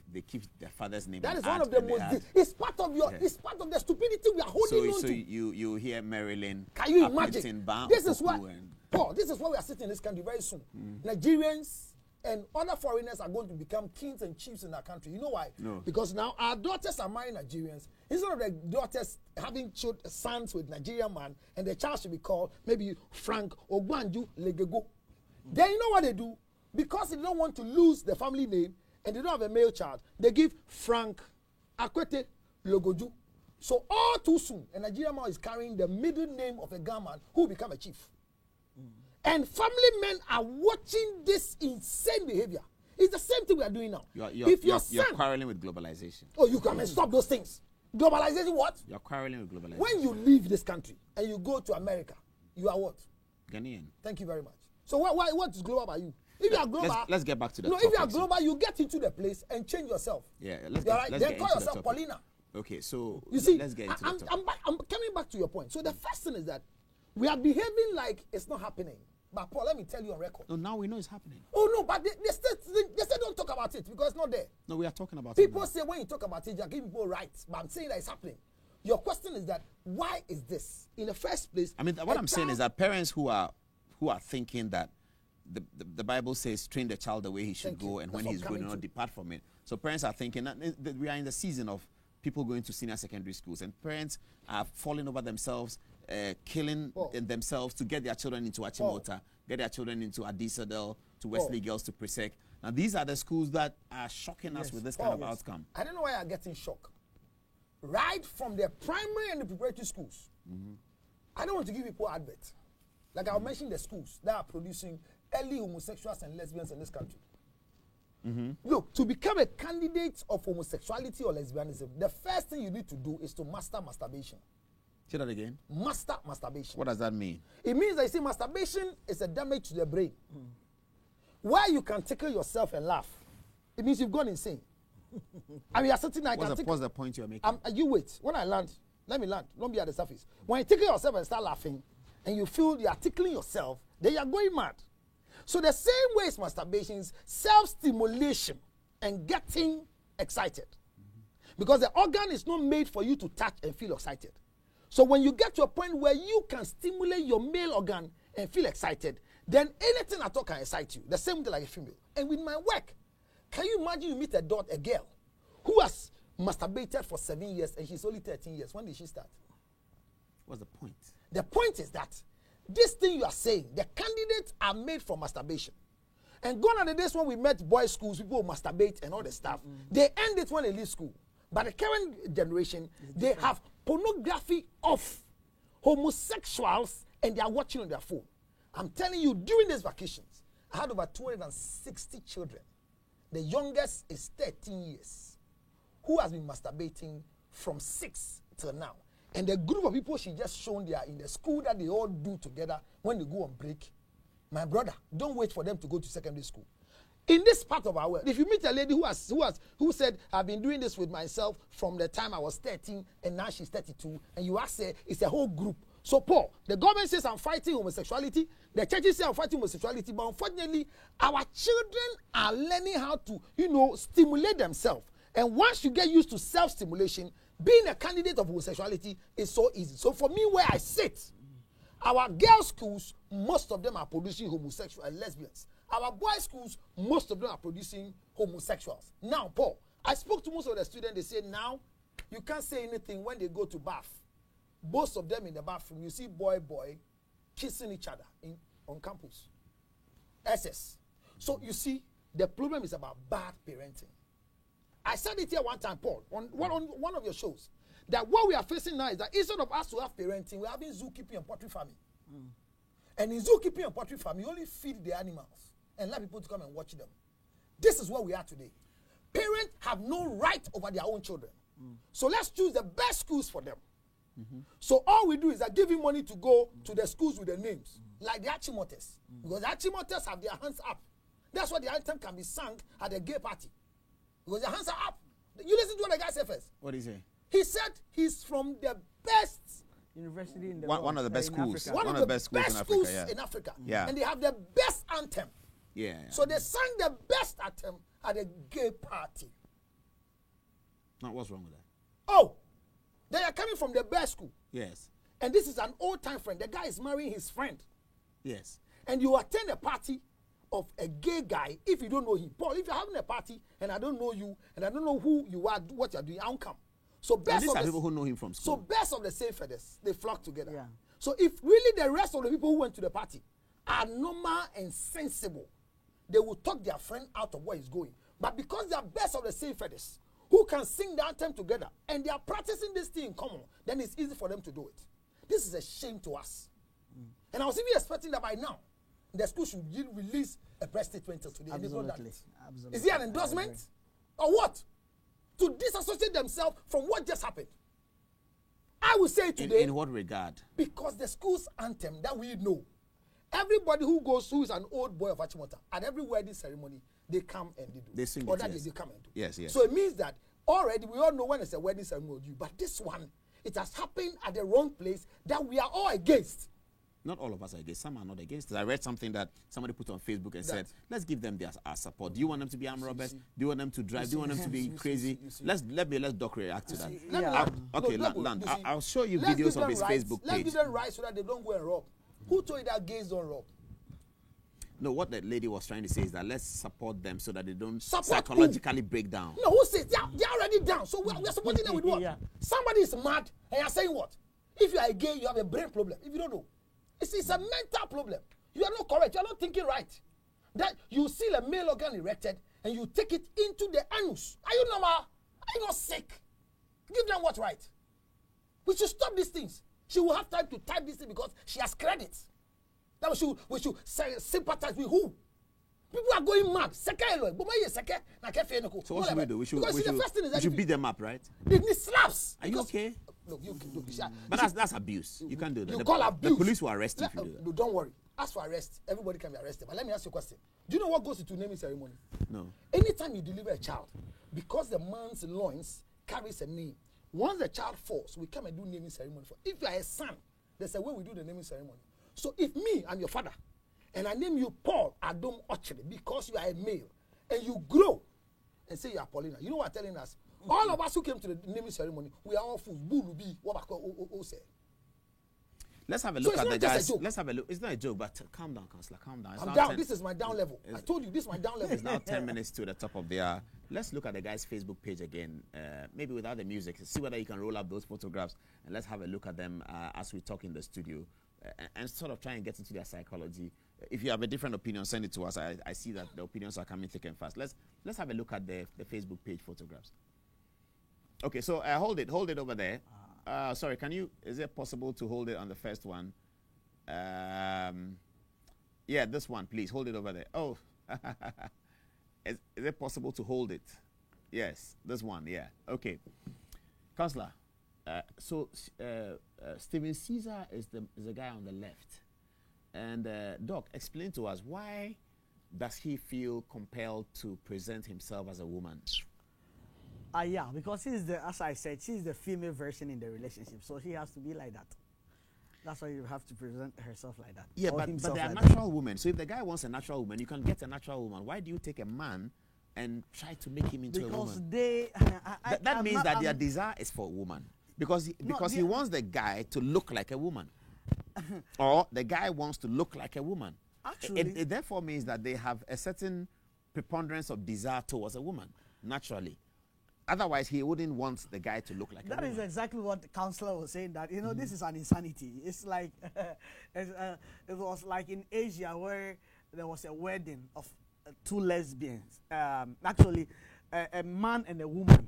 father's name. That is one of the most. It's part of your. Yeah. It's part of the stupidity we are holding on to. So you hear Marilyn. Can you imagine? This is what. Paul, this is why we are sitting in this country very soon. Nigerians and other foreigners are going to become kings and chiefs in our country. You know why? No. Because now our daughters are marrying Nigerians. Instead of the daughters having sons with Nigerian man, and the child should be called maybe Frank Ogbanju Legego. Then you know what they do? Because they don't want to lose the family name and they don't have a male child, they give Frank Akwete Logoju. So all too soon, a Nigerian man is carrying the middle name of a Ghana who will become a chief. And family men are watching this insane behavior. It's the same thing we are doing now. You're quarreling with globalization. Oh, you come and stop those things. Globalization what? You're quarreling with globalization. When you leave this country and you go to America, you are what? Ghanaian. Thank you very much. So what is global about you? If you are global, let's get back to that. No, if you are global, you get into the place and change yourself. Yeah, then call yourself Paulina. Okay, so you see, let's get into the topic. I'm coming back to your point. So the first thing is that we are behaving like it's not happening. But Paul, let me tell you on record. No, now we know it's happening. Oh no, but they still don't talk about it because it's not there. No, we are talking about people it. People say when you talk about it, you're giving people rights. But I'm saying that it's happening. Your question is that why is this? In the first place, I mean, what I'm saying is that parents who are thinking that the Bible says train the child the way he should go, and when he's going to not depart from it. So parents are thinking that we are in the season of people going to senior secondary schools, and parents are falling over themselves, killing themselves to get their children into Achimota, get their children into Adisadel, to Wesley Girls, to Presec. Now these are the schools that are shocking us with this kind of outcome. I don't know why I'm getting shocked. Right from the primary and the preparatory schools, I don't want to give people adverts. Like I'll mention the schools that are producing early homosexuals and lesbians in this country. Look, to become a candidate of homosexuality or lesbianism, the first thing you need to do is to master masturbation. Say that again. Masturbation. What does that mean? It means that you see, masturbation is a damage to the brain. Where you can tickle yourself and laugh, it means you've gone insane. I mean, you're sitting there. What's the point you're making? You wait. When I land, let me land. Don't be at the surface. When you tickle yourself and start laughing, and you feel you are tickling yourself, then you are going mad. So the same way as masturbation is self-stimulation and getting excited. Because the organ is not made for you to touch and feel excited. So when you get to a point where you can stimulate your male organ and feel excited, then anything at all can excite you. The same thing like a female. And with my work, can you imagine you meet a girl who has masturbated for 7 years and she's only 13 years? When did she start? What's the point? The point is that this thing you are saying, the candidates are made for masturbation. And gone are the days when we met boys' schools, people will masturbate and all the stuff. They end it when they leave school. But the current generation, they have pornography of homosexuals and they are watching on their phone. I'm telling you, during these vacations, I had over 260 children. The youngest is 13 years, who has been masturbating from 6 till now. And the group of people she just shown there in the school that they all do together when they go on break. My brother, don't wait for them to go to secondary school. In this part of our world, if you meet a lady who said, I've been doing this with myself from the time I was 13 and now she's 32, and you ask her, it's a whole group. So Paul, the government says I'm fighting homosexuality, the churches say I'm fighting homosexuality, but unfortunately, our children are learning how to, stimulate themselves. And once you get used to self-stimulation, being a candidate of homosexuality is so easy. So for me, where I sit, our girls' schools, most of them are producing homosexuals and lesbians. Our boys' schools, most of them are producing homosexuals. Now, Paul, I spoke to most of the students. They say now, you can't say anything when they go to bath. Most of them in the bathroom, you see boy kissing each other on campus. SS. So you see, the problem is about bad parenting. I said it here one time, Paul, on one of your shows, that what we are facing now is that instead of us to have parenting, we're having zookeeping and poultry farming. And in zookeeping and poultry farming, you only feed the animals and let people to come and watch them. This is where we are today. Parents have no right over their own children. So let's choose the best schools for them. So all we do is that give him money to go to the schools with the names, like the Achimotes. Because the Achimotes have their hands up. That's why the anthem can be sung at a gay party. Because their hands are up. You listen to what the guy said first. What did he say? He said he's from the best university in the one of the best schools. One of the best schools in Africa. Yeah. And they have the best anthem. Yeah. So they sang the best anthem at a gay party. Now, what's wrong with that? Oh, they are coming from the best school. Yes. And this is an old-time friend. The guy is marrying his friend. Yes. And you attend a party of a gay guy if you don't know him. Paul, if you're having a party and I don't know you and I don't know who you are, what you're doing, I won't come. So these are people who know him from school. So best of the same feathers, they flock together. Yeah. So if really the rest of the people who went to the party are normal and sensible, they will talk their friend out of where he's going. But because they are best of the same feathers, who can sing the anthem together, and they are practicing this thing in common, then it's easy for them to do it. This is a shame to us. And I was even expecting that by now, the school should release a press statement today. Absolutely. Is it an endorsement? Or what? To disassociate themselves from what just happened. I will say today. In what regard? Because the school's anthem that we know, everybody who is an old boy of Achimota, at every wedding ceremony, they come and they do. They sing or it, that yes. they come and do. Yes, yes. So it means that already we all know when it's a wedding ceremony, but this one, it has happened at the wrong place that we are all against. Not all of us are against. Some are not against it. I read something that somebody put on Facebook and said, let's give them our support. Do you want them to be armed robbers? Do you want them to drive? Do you want them to be crazy? Let's Doc react to that. Okay, Land. I'll show you videos of his Facebook page. Let's give them rights so that they don't go and rob. Who told you that gays don't rob? No, what that lady was trying to say is that let's support them so that they don't psychologically break down. No, who says they're already down? So we're supporting them with what? Yeah. Somebody is mad and you're saying what? If you are a gay, you have a brain problem. If you don't know. It's a mental problem. You are not correct. You are not thinking right. That you see a male organ erected and you take it into the anus. Are you normal? Are you not sick? Give them what's right. We should stop these things. She will have time to type this thing because she has credits. That we should sympathize with who? People are going mad. So what should we do? We should beat them up, right? They need slaps. Are you okay? look, you see, But that's abuse. You can't do that. You call abuse. The police will arrest you if you do that. No, don't worry. As for arrest, everybody can be arrested. But let me ask you a question. Do you know what goes into naming ceremony? No. Anytime you deliver a child, because the man's loins carries a name, once the child falls, we come and do naming ceremony for. If you are a son, there's a way we do the naming ceremony. So if me, I'm your father, and I name you Paul Adom Ochre because you are a male, and you grow and say you are Paulina, you know what I'm telling us? All of us who came to the naming ceremony, we are all fools. Bulubi, what I call say. Let's have a look at the guys. Let's have a look. It's not a joke, but calm down, Counselor. Calm down. I'm down. This is my down level. I told you this is my down level. It's now 10 minutes to the top of the hour. Let's look at the guy's Facebook page again. Maybe without the music. See whether you can roll up those photographs and let's have a look at them as we talk in the studio and sort of try and get into their psychology. If you have a different opinion, send it to us. I see that the opinions are coming thick and fast. Let's have a look at the Facebook page photographs. Okay, so hold it over there. Sorry, is it possible to hold it on the first one? Yeah, this one, please. Hold it over there. Oh, is it possible to hold it? Yes, this one, yeah. Okay. Counselor, so Steven Caesar is the guy on the left. And Doc, explain to us, why does he feel compelled to present himself as a woman? Yeah, because as I said, she's the female version in the relationship, so she has to be like that. That's why you have to present herself like that. Yeah, but they are natural women. So if the guy wants a natural woman, you can get a natural woman. Why do you take a man and try to make him into a woman? Because that means that their desire is for a woman. Because he wants the guy to look like a woman. Or the guy wants to look like a woman. Actually, it therefore means that they have a certain preponderance of desire towards a woman, naturally. Otherwise, he wouldn't want the guy to look like a woman. That is exactly what the counselor was saying, that, this is an insanity. It's like, it was like in Asia where there was a wedding of two lesbians. Actually, a man and a woman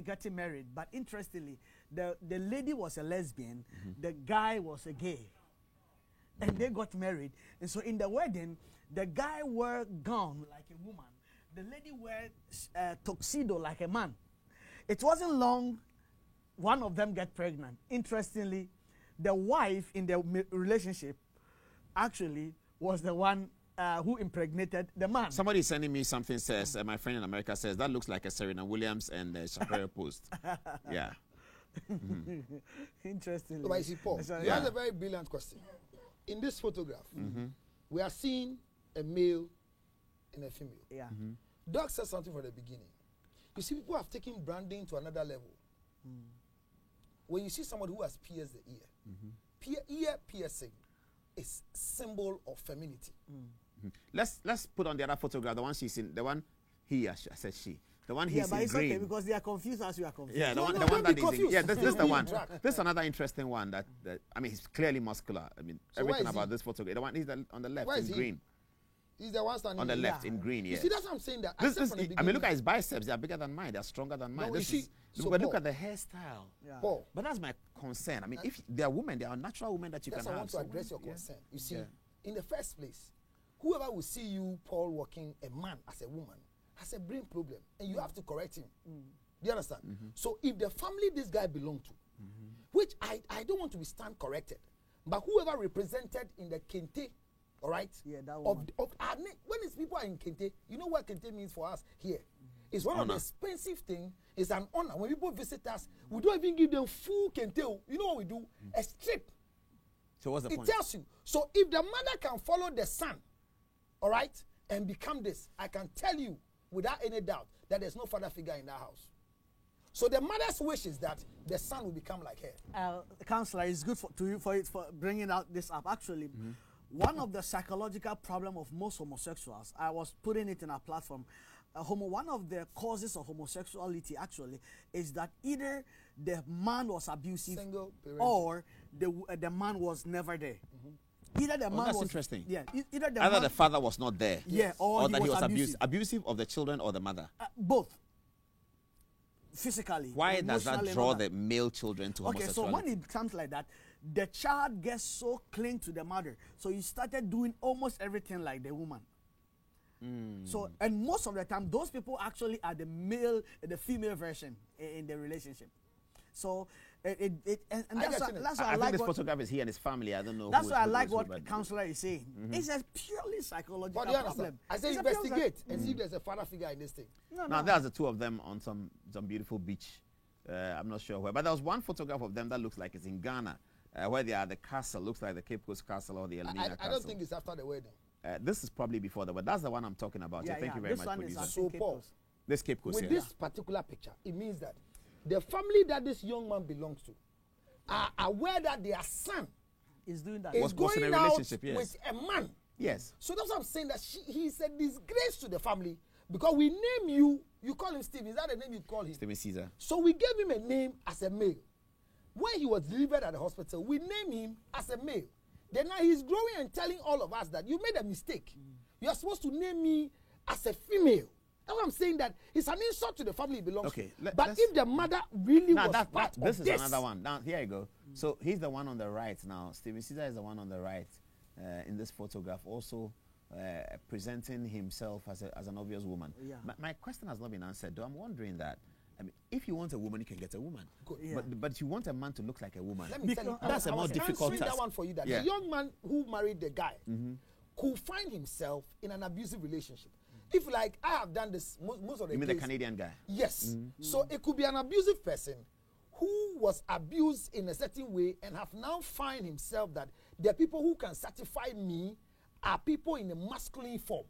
getting married. But interestingly, the lady was a lesbian, the guy was a gay. And they got married. And so in the wedding, the guy wore gown like a woman. The lady wore tuxedo like a man. It wasn't long, one of them got pregnant. Interestingly, the wife in the relationship actually was the one who impregnated the man. Somebody sending me something says, my friend in America says, that looks like a Serena Williams and Shakira post. Yeah. Interestingly. But you see, Paul, you have a very brilliant question. In this photograph, we are seeing a male and a female. Yeah. Doc said something from the beginning. You see, people have taken branding to another level. When you see somebody who has pierced the ear, ear piercing is symbol of femininity. Let's put on the other photograph, the one she's in, the one he, I said she. The one he's but in it's green. Okay, because they are confused as you are confused. Yeah, the one that is in, yeah, this is the one. This is another interesting one that I mean, he's clearly muscular. I mean, so everything about this photograph. The one he's on the left in green. He's the one standing on the left in green. Yeah. You see, that's what I'm saying. That I mean, look at his biceps. They are bigger than mine. They are stronger than mine. But look at the hairstyle. Yeah. Paul, but that's my concern. I mean, if they are women, they are natural women that you can have. I want to address your concern. You see, in the first place, whoever will see you, Paul, walking a man as a woman, has a brain problem, and you have to correct him. Do you understand? So if the family this guy belonged to, which I don't want to be stand corrected, but whoever represented in the Kente, all right? Yeah, that one. When these people are in Kente, you know what Kente means for us here? It's one of the expensive things. It's an honor. When people visit us, we don't even give them full Kente. You know what we do? A strip. So what's the point? It tells you. So if the mother can follow the son, all right, and become this, I can tell you without any doubt that there's no father figure in that house. So the mother's wish is that the son will become like her. Counselor, it's good for bringing out this up. Actually, one of the psychological problem of most homosexuals, I was putting it in our platform, one of the causes of homosexuality actually is that either the man was abusive or the man was never there. Either the man that's was interesting. Yeah, either the father was not there. Yeah, or that he was abusive of the children or the mother. Both. Physically. Why does that draw the male children to homosexuality? Okay, so when it comes like that, the child gets so cling to the mother, so he started doing almost everything like the woman. So, and most of the time, those people actually are the female version in the relationship. So and that's why I I think like this what photograph is he and his family. I don't know. that's who why I who like who, what but- counselor is saying. It's a purely psychological But you understand? problem. I say It's a pure investigate and see if there's a father figure in this thing. Now there's the two of them on some beautiful beach. I'm not sure where, but there was one photograph of them that looks like it's in Ghana, where they are. The castle looks like the Cape Coast Castle or the Elmina Castle. I don't think it's after the wedding. This is probably before that, but that's the one I'm talking about. Yeah, Thank you very this much, one is producer. So Paul, This Cape Coast. with Yeah. this particular picture, it means that the family that this young man belongs to are aware that their son is doing that. Was going in a out relationship, yes. with a man. Yes. So that's what I'm saying, that he's a disgrace to the family because we name you call him Stephen. Is that the name you call him? Stephen Caesar. So we gave him a name as a male. When he was delivered at the hospital, we named him as a male. Then now he's growing and telling all of us that you made a mistake. You are supposed to name me as a female. That's what I'm saying, that it's an insult to the family he belongs to. But if the mother really was part this of is another one. Now here you go. So he's the one on the right now. Stephen Caesar is the one on the right in this photograph, also presenting himself as an obvious woman. Yeah. My question has not been answered, though. I'm wondering that. I mean, if you want a woman, you can get a woman. Yeah. But you want a man to look like a woman. Let me tell you, that's a more difficult answering task. that one for you. That Yeah. the young man who married the guy could find himself in an abusive relationship. If, like, I have done this most of the You mean the case- Canadian guy? Yes. So it could be an abusive person who was abused in a certain way and have now find himself that the people who can satisfy me are people in a masculine form.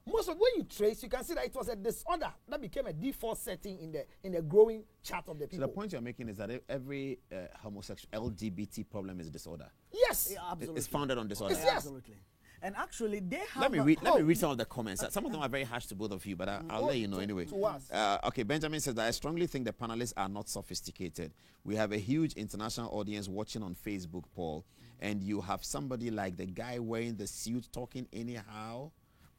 Most of when you trace, you can see that it was a disorder that became a default setting in the growing chart of the So people. the point you're making is that every homosexual LGBT problem is a disorder. Yes. Yeah, absolutely. It's founded on disorder. Yes. Absolutely. And actually, they have. Let me read some of the comments. Some of them are very harsh to both of you, but I'll let you know anyway. To us. Okay, Benjamin says that I strongly think the panelists are not sophisticated. We have a huge international audience watching on Facebook, Paul, and you have somebody like the guy wearing the suit talking anyhow.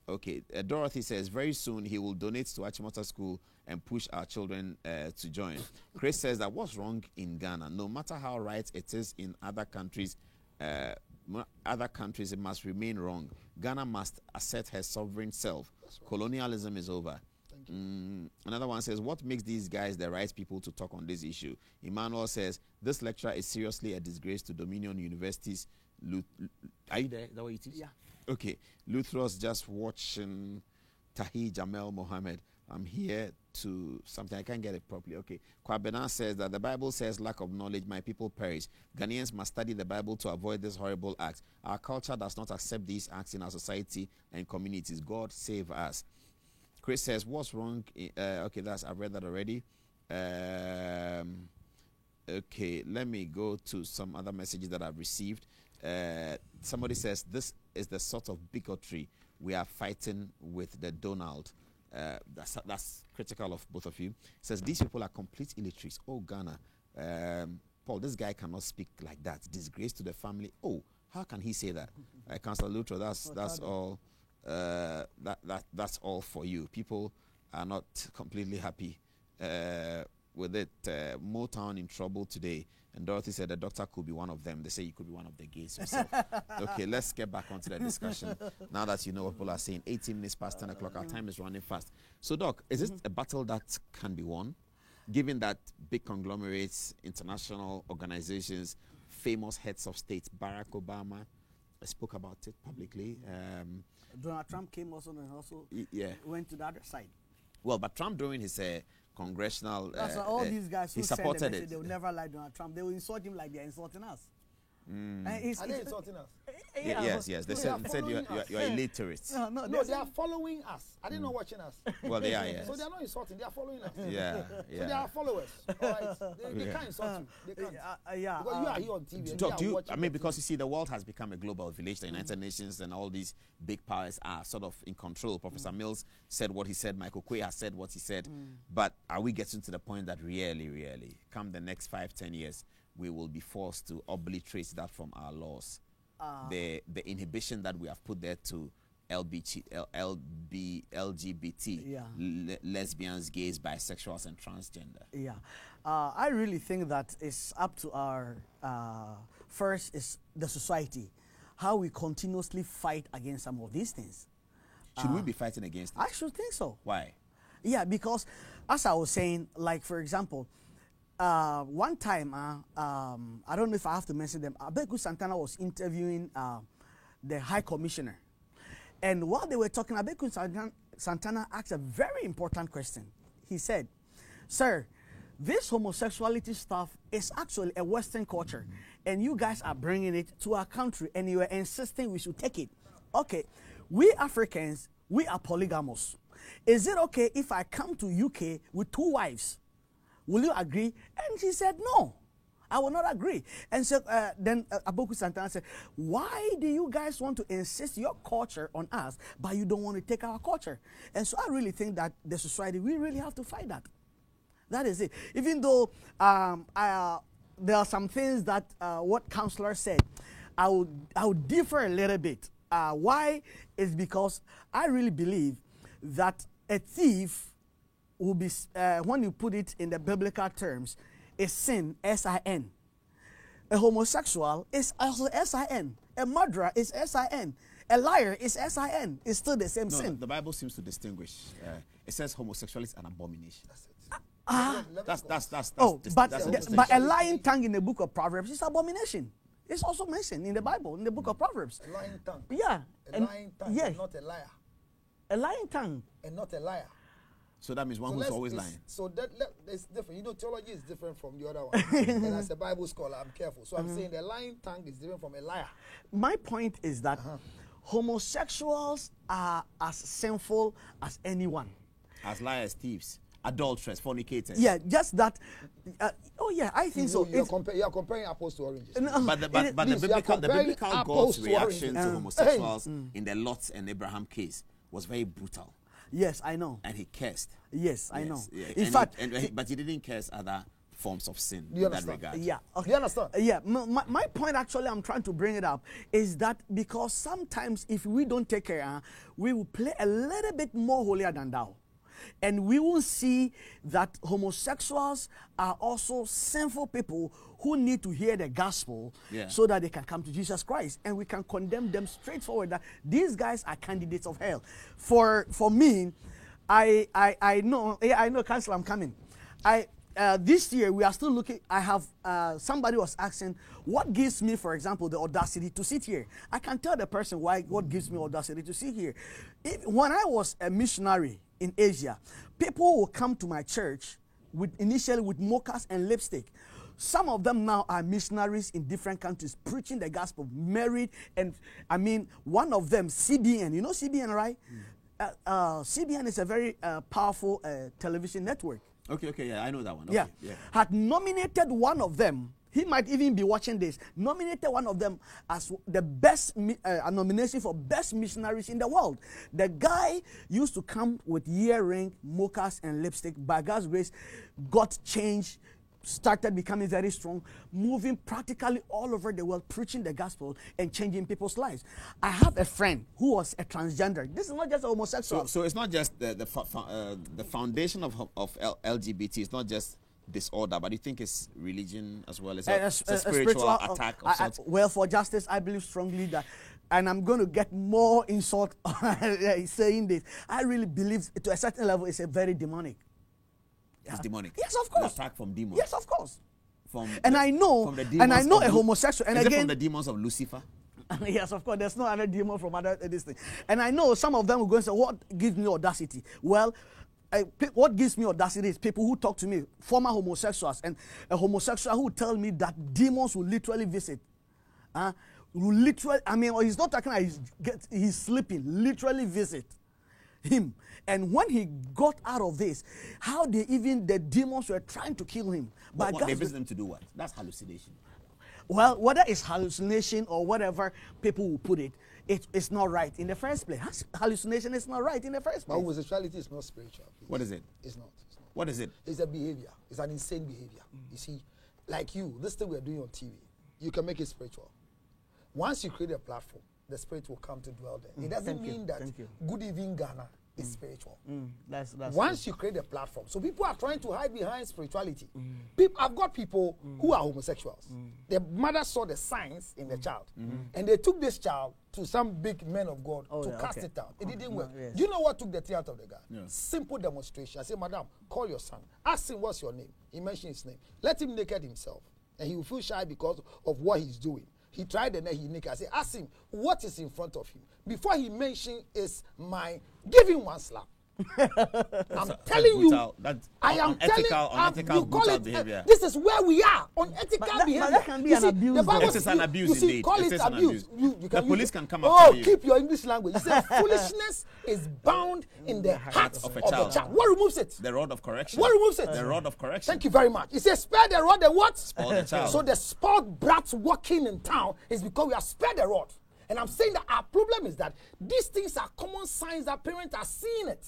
Okay, Dorothy says very soon he will donate to Achimota School and push our children to join. Chris says that what's wrong in Ghana? No matter how right it is in other countries, it must remain wrong. Ghana must assert her sovereign self. Right. Colonialism is over. Another one says, what makes these guys the right people to talk on this issue? Emmanuel says, this lecture is seriously a disgrace to Dominion University's. Are you there? Is that what it is? Yeah. Okay. Luthros just watching Tahi Jamel Mohammed. I'm here to something. I can't get it properly. Okay. Kwabena says that the Bible says lack of knowledge, my people perish. Ghanaians must study the Bible to avoid this horrible act. Our culture does not accept these acts in our society and communities. God save us. Chris says, what's wrong? Okay, I've read that already. Okay, let me go to some other messages that I've received. Somebody says, this is the sort of bigotry we are fighting with the Donald. That's critical of both of you. It says, these people are complete illiterates. Oh, Ghana. Paul, this guy cannot speak like that. Disgrace to the family. Oh, how can he say that? Councillor Lutro, that's all. That's all for you. People are not completely happy with it. Motown in trouble today. And Dorothy said the doctor could be one of them. They say he could be one of the gays himself. Okay, let's get back onto the discussion. Now that you know what people are saying, 18 minutes past 10 o'clock, our time is running fast. So, Doc, is this a battle that can be won? Given that big conglomerates, international organizations, famous heads of state, Barack Obama spoke about it publicly. Donald Trump came also and also went to the other side. Well, but Trump during his congressional... That's why all these guys who he supported send the message, it. they will never like Donald Trump. They will insult him like they're insulting us. Are they insulting us? Yes. They said you're illiterate. No, they are following us. Are they not watching us? Well, they are, yes. So they are not insulting. They are following us. Yeah. So they are followers. All right. They can't insult you. They can't. Because you are here on TV. And they are watching because you see, the world has become a global village. The United Nations and all these big powers are sort of in control. Professor Mills said what he said. Michael Quay has said what he said. But are we getting to the point that really, come the next 5-10 years, we will be forced to obliterate that from our laws? The inhibition that we have put there to LGBT, lesbians, gays, bisexuals, and transgender. Yeah. I really think that it's up to our, first is the society, how we continuously fight against some of these things. Should we be fighting against it? I should think so. Why? Yeah, because as I was saying, like, for example, one time, I don't know if I have to mention them, Abeku Santana was interviewing the High Commissioner. And while they were talking, Abeku Santana asked a very important question. He said, "Sir, this homosexuality stuff is actually a Western culture, and you guys are bringing it to our country, and you are insisting we should take it. Okay, we Africans, we are polygamous. Is it okay if I come to UK with 2 wives? Will you agree?" And he said, "No, I will not agree." And so then Abeku Santana said, "Why do you guys want to insist your culture on us, but you don't want to take our culture?" And so I really think that the society, we really have to fight that. That is it. Even though there are some things that what counselor said, I would differ a little bit. Why? Is because I really believe that a thief will be, when you put it in the biblical terms, is sin, S-I-N. A homosexual is also S-I-N. A murderer is S-I-N. A liar is S-I-N. It's still the same sin. The Bible seems to distinguish. It says homosexuality is an abomination. But a lying tongue in the book of Proverbs is abomination. It's also mentioned in the Bible, in the book of Proverbs. A lying tongue. Yeah. A lying tongue and not a liar. A lying tongue. And not a liar. So that means one who's always lying. So it's different. You know, theology is different from the other one. And as a Bible scholar, I'm careful. So I'm saying the lying tongue is different from a liar. My point is that homosexuals are as sinful as anyone. As liars, thieves, adulterers, fornicators. Yeah, just that. I think so. You are comparing apples to oranges. But the biblical God's reaction to homosexuals in the Lot and Abraham case was very brutal. Yes, I know. And he cursed. Yes, I know. Yeah. In fact, but he didn't curse other forms of sin in that regard. Yeah. Okay. You understand? Yeah. My point, actually, I'm trying to bring it up, is that because sometimes if we don't take care, we will play a little bit more holier than thou. And we will see that homosexuals are also sinful people who need to hear the gospel so that they can come to Jesus Christ. And we can condemn them straightforward that these guys are candidates of hell. For me, I know, Counselor, I'm coming. This year, we are still looking. I have somebody was asking, what gives me, for example, the audacity to sit here? I can tell the person what gives me audacity to sit here. When I was a missionary in Asia, people will come to my church initially with mochas and lipstick. Some of them now are missionaries in different countries preaching the gospel, married, and I mean, one of them, CBN. You know CBN, right? CBN is a very powerful television network. Okay, yeah, I know that one. Okay, yeah. Had nominated one of them. He might even be watching this. Nominated one of them as the best nomination for best missionaries in the world. The guy used to come with earring, mochas, and lipstick. By God's grace, got changed, started becoming very strong, moving practically all over the world, preaching the gospel and changing people's lives. I have a friend who was a transgender. This is not just a homosexual. So it's not just the foundation of LGBT. It's not just disorder, but you think it's religion as well as a spiritual attack of sorts? Well, for justice, I believe strongly that, and I'm going to get more insult saying this. I really believe to a certain level it's a very demonic. It's demonic. Yes, of course. An attack from demons. Yes, of course. I know a homosexual. And is again, it from the demons of Lucifer? Yes, of course. There's no other demon from other this thing. And I know some of them will go and say, "What gives me audacity?" Well, what gives me audacity is people who talk to me, former homosexuals, and a homosexual who tell me that demons will literally visit. Will literally, I mean, he's not talking about he's sleeping, literally visit him. And when he got out of this, how the demons were trying to kill him. But they visit them to do what? That's hallucination. Well, whether it's hallucination or whatever people will put it, it's not right in the first place. Hallucination is not right in the first place. But homosexuality is not spiritual. Please. What is it? It's not. What is it? It's a behavior. It's an insane behavior. You see, like this thing we're doing on TV, you can make it spiritual. Once you create a platform, the spirit will come to dwell there. It doesn't mean that Good Evening Ghana is spiritual. That's Once you create a platform, so people are trying to hide behind spirituality. I've got people who are homosexuals. The mother saw the signs in the child, and they took this child to some big men of God to cast it out. It didn't work. Yes. Do you know what took the tear out of the guy? Simple demonstration. I said, Madam, call your son. Ask him what's your name. He mentioned his name. Let him naked himself, and he will feel shy because of what he's doing. He tried and then he naked. I said, ask him what is in front of him. Before he mentioned is my, give him one slap. I'm telling you, I am telling you, call it behavior. This is where we are on ethical behavior. But that can be an abuse. It is an abuse indeed. Call it abuse. The police can come after you. Keep your English language. You say foolishness is bound in the heart of a child. What removes it? The rod of correction. What removes it? The rod of correction. Thank you very much. He says spare the rod and what? Spoil the child. So the spoiled brats walking in town is because we are spared the rod. And I'm saying that our problem is that these things are common signs that parents are seeing it.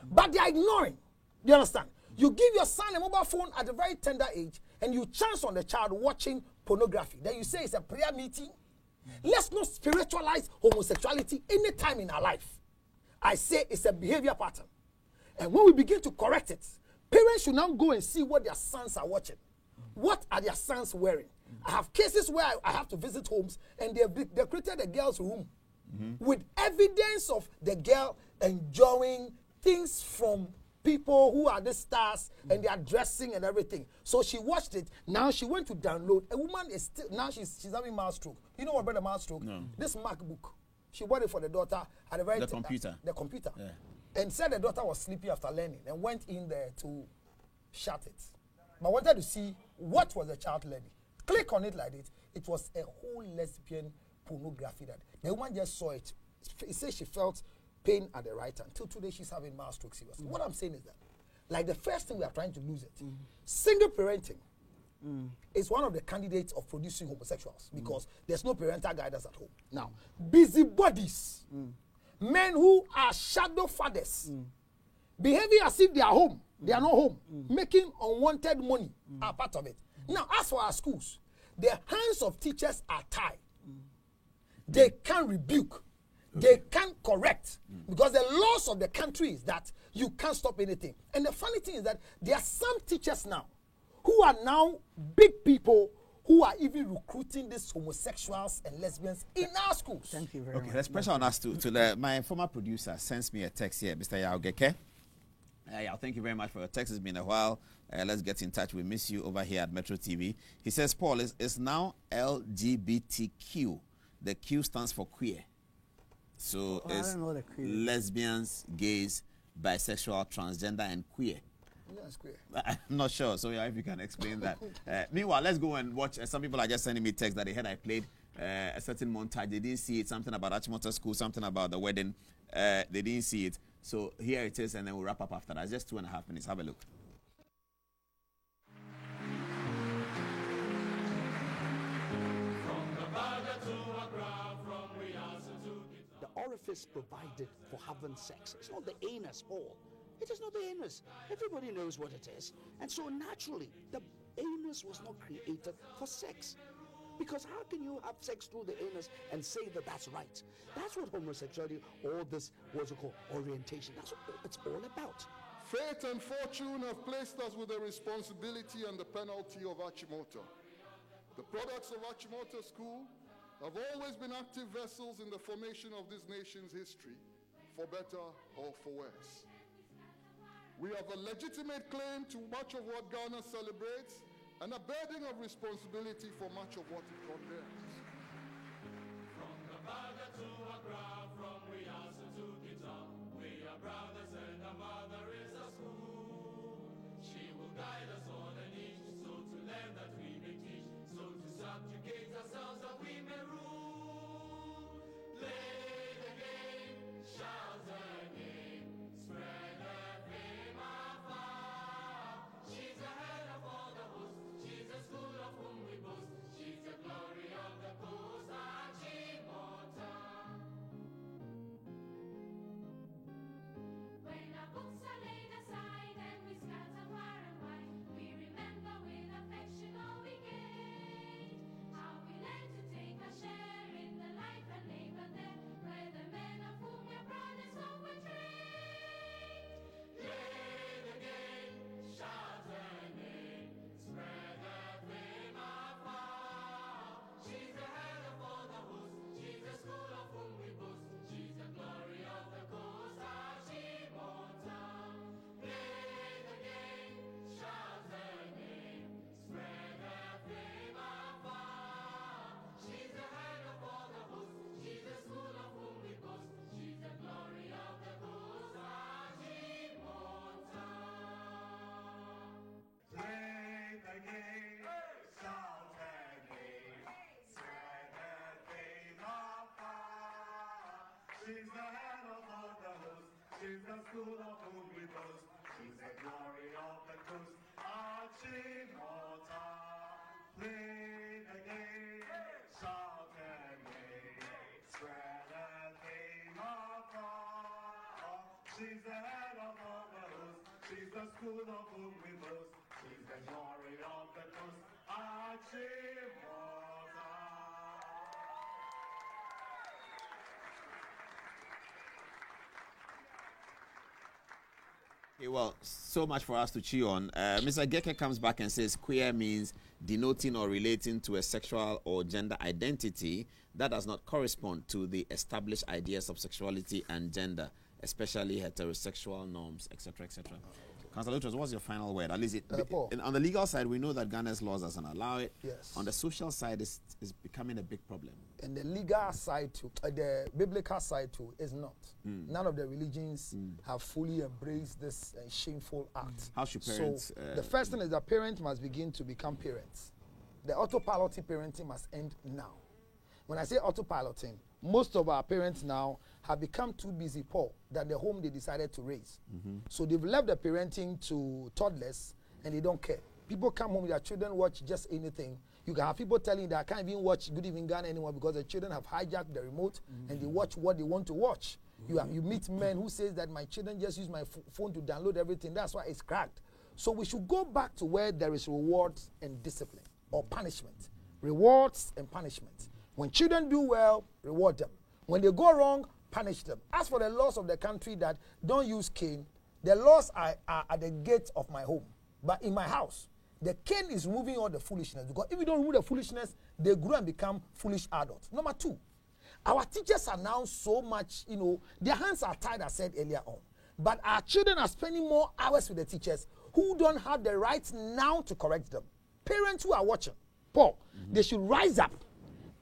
But they are ignoring. Do you understand? You give your son a mobile phone at a very tender age and you chance on the child watching pornography. Then you say it's a prayer meeting. Let's not spiritualize homosexuality anytime in our life. I say it's a behavior pattern. And when we begin to correct it, parents should now go and see what their sons are watching. What are their sons wearing? I have cases where I have to visit homes and they created a girl's room with evidence of the girl enjoying things from people who are the stars and they are dressing and everything. So she watched it. Now she went to download. A woman is still, now she's having mouse stroke. You know what about the mouse stroke? No. This MacBook. She bought it for the daughter at a very The computer. The computer. Yeah. And said the daughter was sleepy after learning and went in there to shut it. But wanted to see what was the child learning. Click on it like this. It was a whole lesbian pornography that the woman just saw it. It says she felt pain at the right hand. Till today, she's having mouse stroke seriously. What I'm saying is that, like the first thing we are trying to lose it, single parenting is one of the candidates of producing homosexuals because there's no parental guidance at home. Now, busybodies, men who are shadow fathers, behaving as if they are home, they are not home, making unwanted money are part of it. Now, as for our schools, the hands of teachers are tied. They can't rebuke. They can't correct because the laws of the country is that you can't stop anything. And the funny thing is that there are some teachers now who are now big people who are even recruiting these homosexuals and lesbians in our schools. Thank you very much. Okay, let's pressure on us my former producer sends me a text here, Mr. Yaugeke. Yao, thank you very much for your text. It's been a while. Let's get in touch. We miss you over here at Metro TV. He says, Paul, is now LGBTQ. The Q stands for queer. So it's lesbians, gays, bisexual, transgender, and queer. Yes, queer. I'm not sure. So yeah, if you can explain that. Meanwhile, let's go and watch. Some people are just sending me text that they heard I played a certain montage. They didn't see it. Something about Achimota School, something about the wedding. They didn't see it. So here it is, and then we'll wrap up after that. It's just 2.5 minutes. Have a look. The orifice provided for having sex. It's not the anus hole. It is not the anus. Everybody knows what it is. And so naturally, the anus was not created for sex. Because how can you have sex through the anus and say that that's right? That's what homosexuality, or this, what's it called, orientation, that's what it's all about. Fate and fortune have placed us with the responsibility and the penalty of Achimota. The products of Achimota School have always been active vessels in the formation of this nation's history, for better or for worse. We have a legitimate claim to much of what Ghana celebrates and a burden of responsibility for much of what it condemns. From the Baga to Accra, from Riasa to Gita, we are brothers and our mother is a school. She will guide us on an each, so to learn that we may teach, so to subjugate ourselves that we may rule. Play the game, shout her name, spread her fame afar. She's the head of all the hosts, she's the school of whom we boast, she's the glory of the She's the head of all the host. She's the school of whom we boast. She's the glory of the coast. Achimota, play the game, shout and neigh, spread the name of God. She's the head of all the host. She's the school of whom we boast. She's the glory of the coast. Achimota. Okay, well, so much for us to chew on. Mr. Geke comes back and says queer means denoting or relating to a sexual or gender identity that does not correspond to the established ideas of sexuality and gender, especially heterosexual norms, etc., etc. Councillor Lutros, what's your final word? At least on the legal side, we know that Ghana's laws doesn't allow it. Yes. On the social side, it's becoming a big problem. And the legal side too, the biblical side too, is not. None of the religions have fully embraced this shameful act. How should parents? So the first thing is that parents must begin to become parents. The autopiloting parenting must end now. When I say autopiloting, most of our parents now have become too busy, Paul, than the home they decided to raise. So they've left the parenting to toddlers and they don't care. People come home, their children watch just anything. You can have people telling you that I can't even watch Good Evening Ghana anymore because the children have hijacked the remote and they watch what they want to watch. You meet men who says that my children just use my phone to download everything. That's why it's cracked. So we should go back to where there is rewards and discipline or punishment. Rewards and punishment. When children do well, reward them. When they go wrong, punish them. As for the laws of the country that don't use cane, the laws are at the gate of my home. But in my house, the cane is removing all the foolishness. Because if you don't remove the foolishness, they grow and become foolish adults. Number two, our teachers are now so much, their hands are tied, as I said earlier on. But our children are spending more hours with the teachers who don't have the right now to correct them. Parents who are watching, Paul, they should rise up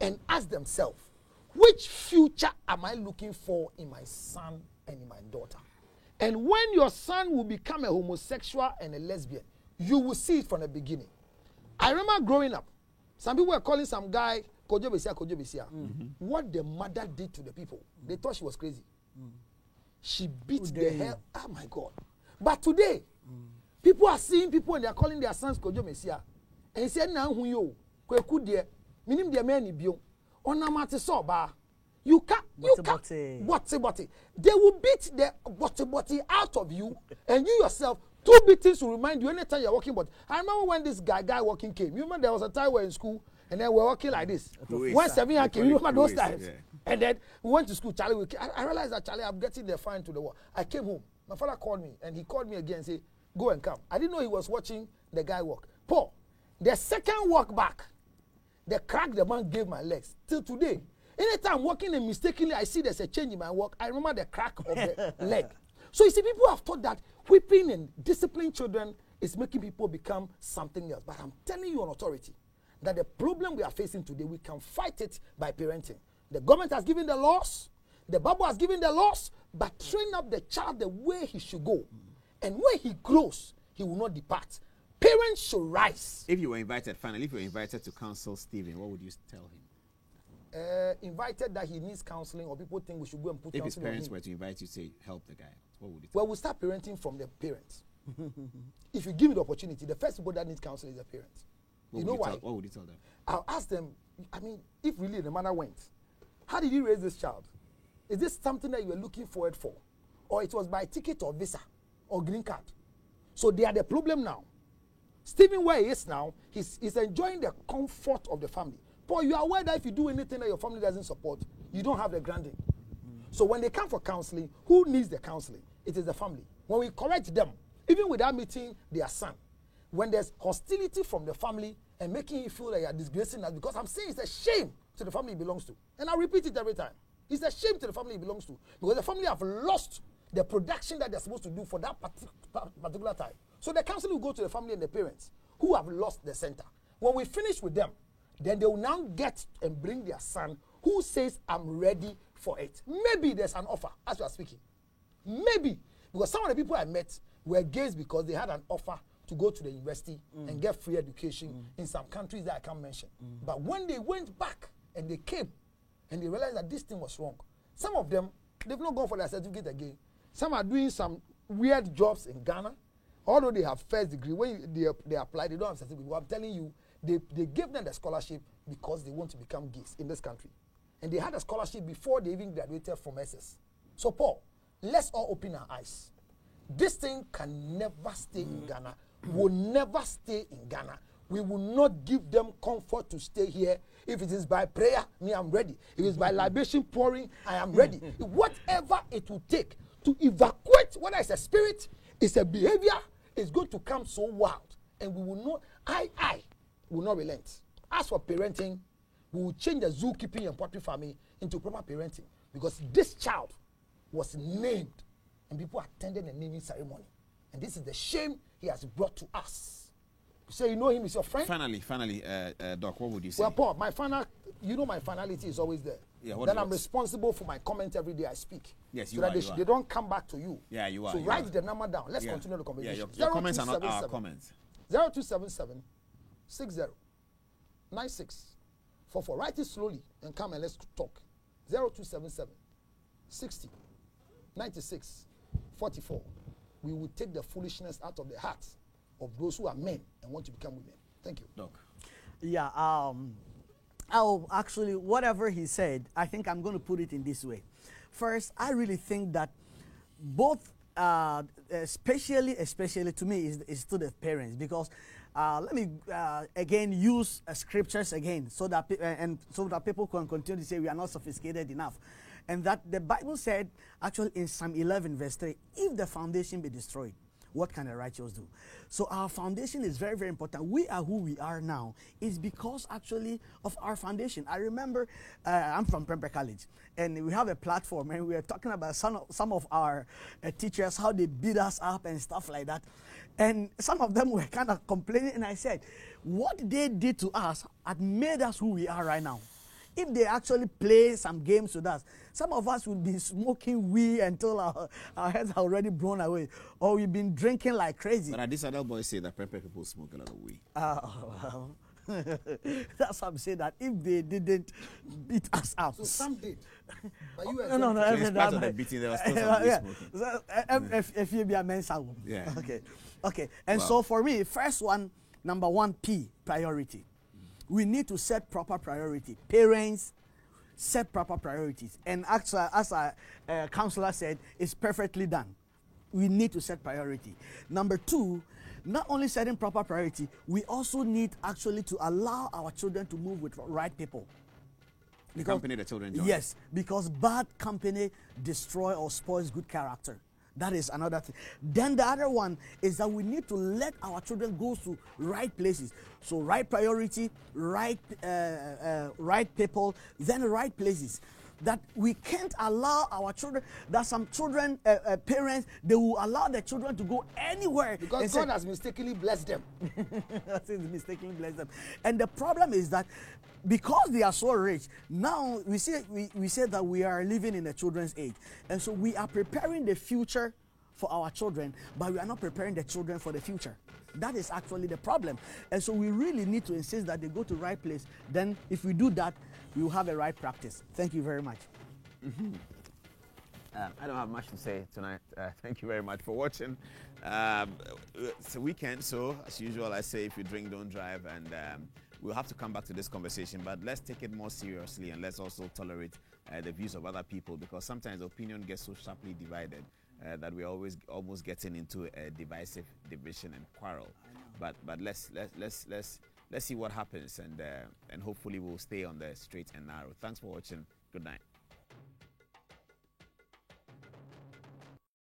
and ask themselves, which future am I looking for in my son and in my daughter? And when your son will become a homosexual and a lesbian, you will see it from the beginning. I remember growing up, some people were calling some guy, Kojo Besia. What the mother did to the people, they thought she was crazy. She beat the hell, oh my God. But today, people are seeing people and they are calling their sons Kojo Besia. And he said, "Now who you? Kweku de, minim de meni bio. Onamate soba. You can't. They will beat the botte out of you, and you yourself. 2 beatings will remind you anytime you're walking. But I remember when this guy walking came. You remember there was a time we were in school, and then we were walking like this. When 7 years came, you remember those times? Yeah. And then we went to school. Charlie, I realized that Charlie, I'm getting the fine to the wall. I came home. My father called me, and he called me again and said, "Go and come." I didn't know he was watching the guy walk. Paul, the second walk back, the crack the man gave my legs till today. Anytime I'm walking and mistakenly I see there's a change in my walk, I remember the crack of the leg. So you see, people have thought that whipping and disciplining children is making people become something else. But I'm telling you on authority that the problem we are facing today, we can fight it by parenting. The government has given the laws, the Bible has given the laws, but train up the child the way he should go. And when he grows, he will not depart. Parents should rise. If you were invited to counsel Stephen, what would you tell him? Invited that he needs counseling, or people think we should go and put if counseling his parents on him. were to invite you, say, help the guy, what would you tell Well, we'll start parenting from the parents. If you give me the opportunity, the first people that need counseling is the parents. What you know why? What would you tell them? I'll ask them, if really the mother went, how did you raise this child? Is this something that you were looking forward for? Or it was by ticket or visa or green card? So they are the problem now. Stephen, where he is now, he's enjoying the comfort of the family. Paul, you are aware that if you do anything that your family doesn't support, you don't have the grounding. So when they come for counseling, who needs the counseling? It is the family. When we correct them, even without meeting their son, when there's hostility from the family and making you feel that you are disgracing us, because I'm saying it's a shame to the family he belongs to. And I repeat it every time. It's a shame to the family he belongs to, because the family have lost the production that they're supposed to do for that particular time. So the counseling will go to the family and the parents who have lost the center. When we finish with them, then they will now get and bring their son who says, I'm ready for it. Maybe there's an offer as we are speaking. Maybe. Because some of the people I met were gays because they had an offer to go to the university and get free education in some countries that I can't mention. But when they went back and they came and they realized that this thing was wrong, some of them they've not gone for their certificate again. Some are doing some weird jobs in Ghana, although they have first degree. When they apply, they don't have certificate. Well, I'm telling you, they gave them the scholarship because they want to become geese in this country. And they had a scholarship before they even graduated from SS. So Paul, let's all open our eyes. This thing can never stay in Ghana, will never stay in Ghana. We will not give them comfort to stay here. If it is by prayer, me, I'm ready. If it's by libation pouring, I am ready. Whatever it will take to evacuate, whether it's a spirit, it's a behavior, it's going to come so wild. And we will not, I will not relent. As for parenting, we will change the zookeeping and poultry farming into proper parenting. Because this child was named, and people attended the naming ceremony. And this is the shame he has brought to us. You say you know him, is your friend? Finally, Doc, what would you say? Well, Paul, my finality is always there. Yeah, then I'm responsible for my comment every day I speak. Yes, so you that are. they don't come back to you. Yeah, you are. So write the number down. Let's continue the conversation. Yeah, your comments are not our comments. 0277 60 96 44. Write it slowly and come and let's talk. 0277 60 96 44. We will take the foolishness out of the hearts of those who are men and want to become women. Thank you. Doc. Yeah, I'll actually, whatever he said, I think I'm going to put it in this way. First, I really think that both, especially to me, is to the parents, because let me again use scriptures again, so that people can continue to say we are not sophisticated enough, and that the Bible said actually in Psalm 11 verse 3, if the foundation be destroyed, what can the righteous do? So our foundation is very, very important. We are who we are now is because actually of our foundation. I remember I'm from Prempeh College, and we have a platform, and we were talking about some of our teachers, how they beat us up and stuff like that. And some of them were kind of complaining, and I said, what they did to us had made us who we are right now. If they actually play some games with us, some of us would be smoking weed until our heads are already blown away, or we've been drinking like crazy. But these other boys say that Prempeh people smoke a lot of weed. Well, that's what I'm saying, that if they didn't beat us up. So some did. But you no. So in spite of the beating, there was still some weed smoking. So, if you be a men's album. Yeah. Okay. And so for me, first one, number one, priority. We need to set proper priority. Parents, set proper priorities. And actually, as a counselor said, it's perfectly done. We need to set priority. Number two, not only setting proper priority, we also need actually to allow our children to move with right people. The company the children join. Yes, because bad company destroy or spoils good character. That is another thing. Then the other one is that we need to let our children go to right places. So right priority, right people, then right places. That we can't allow our children, that some children, parents, they will allow their children to go anywhere. Because God has mistakenly blessed them. Mistakenly blessed them. And the problem is that because they are so rich, now we say that we are living in a children's age. And so we are preparing the future for our children, but we are not preparing the children for the future. That is actually the problem. And so we really need to insist that they go to the right place. Then if we do that, we will have a right practice. Thank you very much. I don't have much to say tonight. Thank you very much for watching. It's a weekend, so as usual, I say if you drink, don't drive, and we'll have to come back to this conversation, but let's take it more seriously, and let's also tolerate the views of other people, because sometimes opinion gets so sharply divided that we're always almost getting into a divisive division and quarrel. But let's see what happens, and hopefully we'll stay on the straight and narrow. Thanks for watching. Good night.